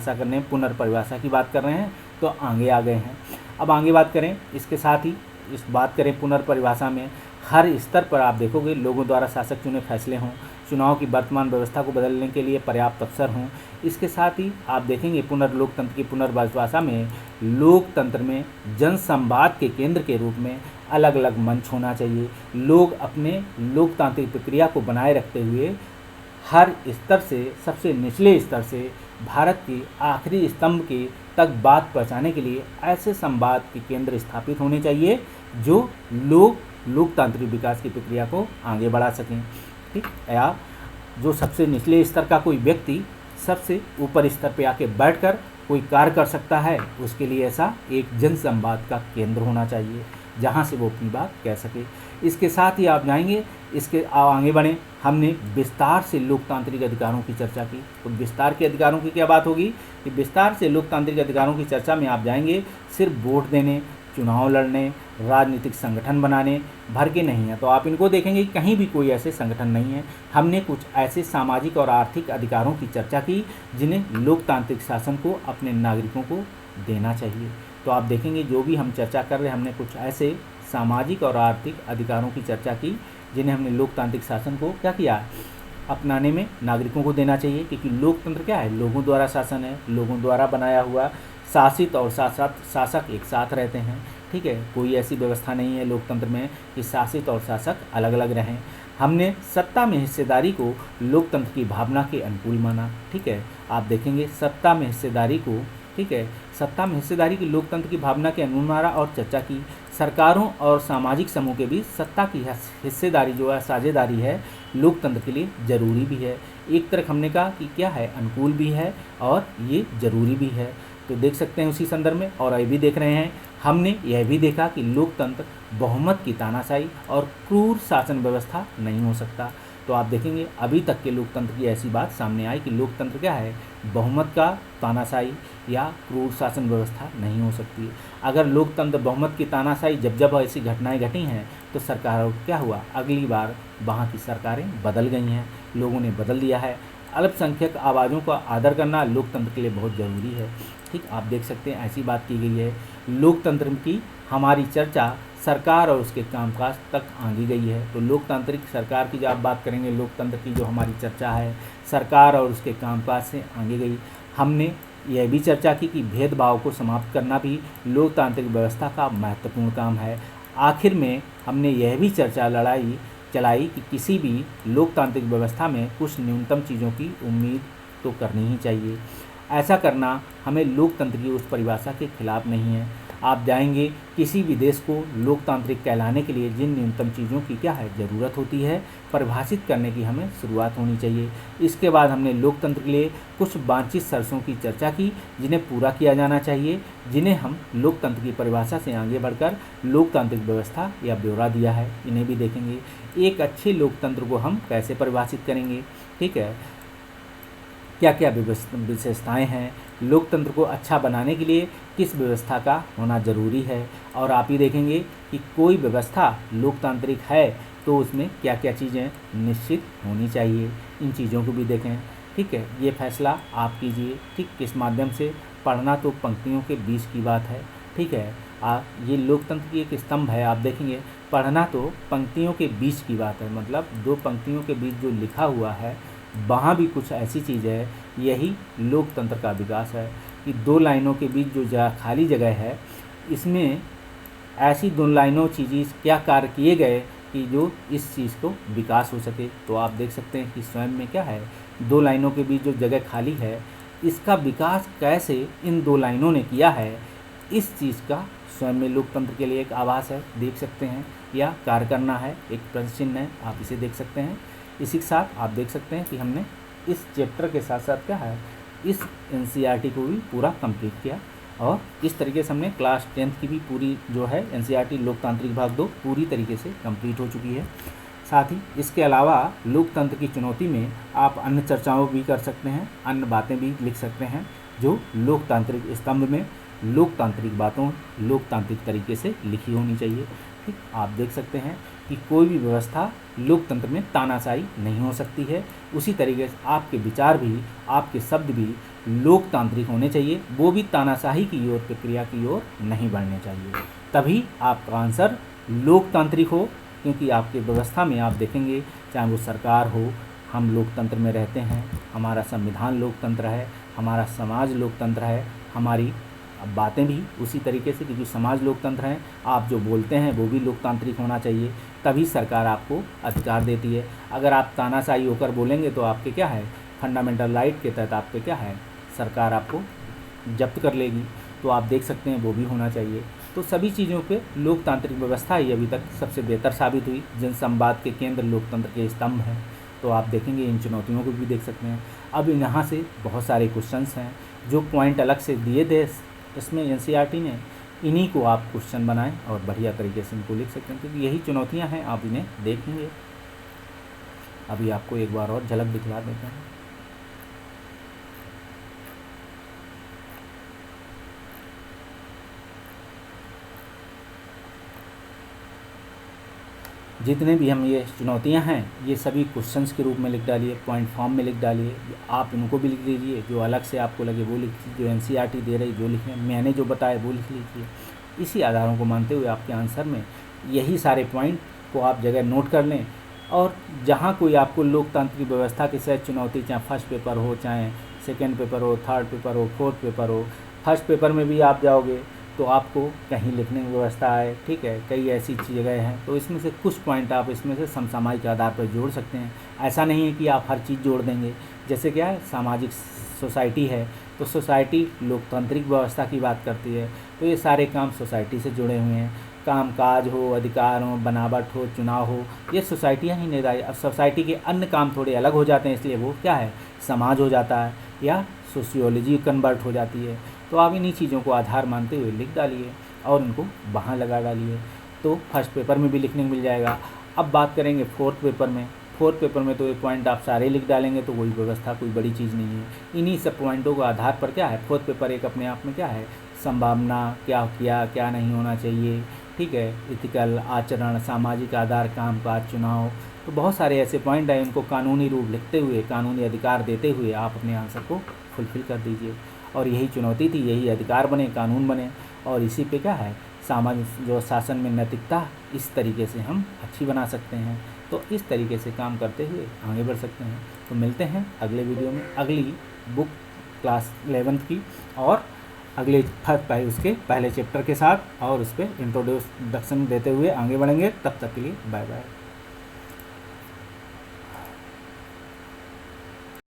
करने में पुनर्परिभाषा की बात कर रहे हैं, तो आगे आ गए हैं। अब आगे बात करें, इसके साथ ही इस बात करें पुनर्परिभाषा में हर स्तर पर आप देखोगे लोगों द्वारा शासक चुने फैसले हों, चुनाव की वर्तमान व्यवस्था को बदलने के लिए पर्याप्त अवसर हों। इसके साथ ही आप देखेंगे पुनर्लोकतंत्र की पुनर्परिभाषा में लोकतंत्र में जन संवाद के केंद्र के रूप में अलग अलग मंच होना चाहिए। लोग अपने लोकतांत्रिक प्रक्रिया को बनाए रखते हुए हर स्तर से, सबसे निचले स्तर से भारत के आखिरी स्तंभ के तक बात पहुँचाने के लिए ऐसे संवाद के केंद्र स्थापित होने चाहिए जो लोकतांत्रिक विकास की प्रक्रिया को आगे बढ़ा सकें। ठीक, या जो सबसे निचले स्तर का कोई व्यक्ति सबसे ऊपर स्तर पे आके बैठकर कोई कार्य कर सकता है, उसके लिए ऐसा एक जन संवाद का केंद्र होना चाहिए जहाँ से वो अपनी बात कह सके। इसके साथ ही आप जाएंगे, इसके आगे बढ़ें, हमने विस्तार से लोकतांत्रिक अधिकारों की चर्चा की। तो विस्तार के अधिकारों की क्या बात होगी कि विस्तार से लोकतांत्रिक अधिकारों की चर्चा में आप जाएंगे सिर्फ वोट देने, चुनाव लड़ने, राजनीतिक संगठन बनाने भर के नहीं है। तो आप इनको देखेंगे कि कहीं भी कोई ऐसे संगठन नहीं है। हमने कुछ ऐसे सामाजिक और आर्थिक अधिकारों की चर्चा की जिन्हें लोकतांत्रिक शासन को अपने नागरिकों को देना चाहिए। तो आप देखेंगे जो भी हम चर्चा कर रहे हैं, हमने कुछ ऐसे सामाजिक और आर्थिक अधिकारों की चर्चा की जिन्हें हमने लोकतांत्रिक शासन को क्या किया, अपनाने में नागरिकों को देना चाहिए। क्योंकि लोकतंत्र क्या है, लोगों द्वारा शासन है, लोगों द्वारा बनाया हुआ, शासित और शासक एक साथ रहते हैं। ठीक है, कोई ऐसी व्यवस्था नहीं है लोकतंत्र में कि शासित और शासक अलग अलग रहें। हमने सत्ता में हिस्सेदारी को लोकतंत्र की भावना के अनुकूल माना। ठीक है, आप देखेंगे सत्ता में हिस्सेदारी को, ठीक है, सत्ता में हिस्सेदारी की लोकतंत्र की भावना के अनुकूल माना और चर्चा की। सरकारों और सामाजिक समूह के बीच सत्ता की हिस्सेदारी जो है, साझेदारी है, लोकतंत्र के लिए जरूरी भी है। एक तरफ हमने कहा कि क्या है, अनुकूल भी है और ये जरूरी भी है। तो देख सकते हैं उसी संदर्भ में, और ये भी देख रहे हैं, हमने यह भी देखा कि लोकतंत्र बहुमत की तानाशाही और क्रूर शासन व्यवस्था नहीं हो सकता। तो आप देखेंगे अभी तक के लोकतंत्र की ऐसी बात सामने आई कि लोकतंत्र क्या है, बहुमत का तानाशाही या क्रूर शासन व्यवस्था नहीं हो सकती। अगर लोकतंत्र बहुमत की तानाशाही जब ऐसी घटनाएं घटी हैं तो सरकारों क्या हुआ, अगली बार वहाँ की सरकारें बदल गई हैं, लोगों ने बदल दिया है। अल्पसंख्यक आवाज़ों का आदर करना लोकतंत्र के लिए बहुत ज़रूरी है। ठीक, आप देख सकते हैं ऐसी बात की गई है। लोकतंत्र की हमारी चर्चा सरकार और उसके कामकाज तक आगे गई है। तो लोकतांत्रिक सरकार की जब आप बात करेंगे, लोकतंत्र की जो हमारी चर्चा है सरकार और उसके कामकाज से आगे गई। हमने यह भी चर्चा की कि भेदभाव को समाप्त करना भी लोकतांत्रिक व्यवस्था का महत्वपूर्ण काम है। आखिर में हमने यह भी चलाई कि किसी भी लोकतांत्रिक व्यवस्था में कुछ न्यूनतम चीज़ों की उम्मीद तो करनी ही चाहिए। ऐसा करना हमें लोकतंत्र की उस परिभाषा के खिलाफ नहीं है। आप जाएंगे किसी भी देश को लोकतांत्रिक कहलाने के लिए जिन न्यूनतम चीज़ों की क्या है ज़रूरत होती है, परिभाषित करने की हमें शुरुआत होनी चाहिए। इसके बाद हमने लोकतंत्र के लिए कुछ वांछित शर्तों की चर्चा की जिन्हें पूरा किया जाना चाहिए, जिन्हें हम लोकतंत्र की परिभाषा से आगे बढ़कर लोकतांत्रिक व्यवस्था या ब्यौरा दिया है, इन्हें भी देखेंगे। एक अच्छे लोकतंत्र को हम कैसे परिभाषित करेंगे, ठीक है, क्या क्या विशेषताएं हैं, लोकतंत्र को अच्छा बनाने के लिए किस व्यवस्था का होना ज़रूरी है, और आप ही देखेंगे कि कोई व्यवस्था लोकतांत्रिक है तो उसमें क्या क्या चीज़ें निश्चित होनी चाहिए, इन चीज़ों को भी देखें। ठीक है, ये फैसला आप कीजिए। ठीक, किस माध्यम से पढ़ना तो पंक्तियों के बीच की बात है। ठीक है, ये लोकतंत्र की एक स्तंभ है। आप देखेंगे पढ़ना तो पंक्तियों के बीच की बात है, मतलब दो पंक्तियों के बीच जो लिखा हुआ है वहाँ भी कुछ ऐसी चीज़ है, यही लोकतंत्र का विकास है कि दो लाइनों के बीच जो खाली जगह है, इसमें ऐसी दो लाइनों चीज़ें क्या कार्य किए गए कि जो इस चीज़ को विकास हो सके। तो आप देख सकते हैं कि स्वयं में क्या है, दो लाइनों के बीच जो जगह खाली है, इसका विकास कैसे इन दो लाइनों ने किया है, इस चीज़ का स्वयं में लोकतंत्र के लिए एक आभास है, देख सकते हैं, या कार्य करना है, एक प्रश्न चिन्ह है, आप इसे देख सकते हैं। इसी के साथ आप देख सकते हैं कि हमने इस चैप्टर के साथ साथ क्या है, इस एनसीईआरटी को भी पूरा कंप्लीट किया, और इस तरीके से हमने क्लास 10th की भी पूरी जो है एनसीईआरटी लोकतांत्रिक भाग 2 पूरी तरीके से कंप्लीट हो चुकी है। साथ ही इसके अलावा लोकतंत्र की चुनौती में आप अन्य चर्चाओं भी कर सकते हैं, अन्य बातें भी लिख सकते हैं जो लोकतांत्रिक स्तंभ में लोकतांत्रिक बातों लोकतांत्रिक तरीके से लिखी होनी चाहिए। ठीक, आप देख सकते हैं कि कोई भी व्यवस्था लोकतंत्र में तानाशाही नहीं हो सकती है। उसी तरीके से आपके विचार भी, आपके शब्द भी लोकतांत्रिक होने चाहिए, वो भी तानाशाही की ओर, प्रक्रिया की ओर नहीं बढ़ने चाहिए। तभी आपका आंसर लोकतांत्रिक हो, क्योंकि आपके व्यवस्था में आप देखेंगे चाहे वो सरकार हो, हम लोकतंत्र में रहते हैं, हमारा संविधान लोकतंत्र है, हमारा समाज लोकतंत्र है, हमारी बातें भी उसी तरीके से, क्योंकि समाज लोकतंत्र है, आप जो बोलते हैं वो भी लोकतांत्रिक होना चाहिए, तभी सरकार आपको अधिकार देती है। अगर आप तानाशाही होकर बोलेंगे तो आपके क्या है, फंडामेंटल राइट के तहत आपके क्या है, सरकार आपको जब्त कर लेगी। तो आप देख सकते हैं वो भी होना चाहिए। तो सभी चीज़ों पे लोकतांत्रिक व्यवस्था ही अभी तक सबसे बेहतर साबित हुई। जनसंवाद के केंद्र लोकतंत्र के स्तंभ हैं। तो आप देखेंगे इन चुनौतियों को भी देख सकते हैं। अब यहाँ से बहुत सारे क्वेश्चंस हैं जो पॉइंट अलग से दिए थे इसमें एनसीईआरटी ने, इन्हीं को आप क्वेश्चन बनाएं और बढ़िया तरीके से इनको लिख सकते हैं, क्योंकि यही चुनौतियाँ हैं, आप इन्हें देखेंगे। अभी आपको एक बार और झलक दिखला देते हैं। जितने भी हम ये चुनौतियां हैं, ये सभी क्वेश्चंस के रूप में लिख डालिए, पॉइंट फॉर्म में लिख डालिए। आप इनको भी लिख लीजिए, जो अलग से आपको लगे वो लिख लीजिए, जो एनसीईआरटी दे रही जो लिखें, मैंने जो बताया वो लिख लीजिए। इसी आधारों को मानते हुए आपके आंसर में यही सारे पॉइंट को आप जगह नोट कर लें, और जहाँ कोई आपको लोकतांत्रिक व्यवस्था के साथ चुनौती, चाहे फर्स्ट पेपर हो, चाहे सेकेंड पेपर हो, थर्ड पेपर हो, फोर्थ पेपर हो, फर्स्ट पेपर में भी आप जाओगे तो आपको कहीं लिखने की व्यवस्था है, ठीक है, कई ऐसी जगह हैं, तो इसमें से कुछ पॉइंट आप इसमें से समसामयिक के आधार पर जोड़ सकते हैं। ऐसा नहीं है कि आप हर चीज़ जोड़ देंगे। जैसे क्या है, सामाजिक सोसाइटी है, तो सोसाइटी लोकतांत्रिक व्यवस्था की बात करती है, तो ये सारे काम सोसाइटी से जुड़े हुए हैं। काम काज हो, अधिकार हो, बनावट हो, चुनाव हो, ये सोसाइटियाँ ही निर्धारित। अब सोसाइटी के अन्य काम थोड़े अलग हो जाते हैं, इसलिए वो क्या है, समाज हो जाता है या सोशियोलॉजी कन्वर्ट हो जाती है। तो आप इन्हीं चीज़ों को आधार मानते हुए लिख डालिए और उनको वहाँ लगा डालिए, तो फर्स्ट पेपर में भी लिखने को मिल जाएगा। अब बात करेंगे फोर्थ पेपर में। फोर्थ पेपर में तो ये पॉइंट आप सारे लिख डालेंगे, तो वही व्यवस्था कोई बड़ी चीज़ नहीं है। इन्हीं सब पॉइंटों के आधार पर क्या है, फोर्थ पेपर एक अपने आप में क्या है, संभावना, क्या किया क्या नहीं होना चाहिए, ठीक है, इथिकल आचरण, सामाजिक आधार, कामकाज, चुनाव, तो बहुत सारे ऐसे पॉइंट हैं। उनको कानूनी रूप लिखते हुए, कानूनी अधिकार देते हुए आप अपने आंसर को फुलफिल कर दीजिए। और यही चुनौती थी, यही अधिकार बने, कानून बने, और इसी पे क्या है, सामाजिक जो शासन में नैतिकता, इस तरीके से हम अच्छी बना सकते हैं। तो इस तरीके से काम करते हुए आगे बढ़ सकते हैं। तो मिलते हैं अगले वीडियो में, अगली बुक क्लास 11th की और अगले उसके पहले चैप्टर के साथ और उस पर इंट्रोडक्शन देते हुए आगे बढ़ेंगे। तब तक के लिए बाय बाय।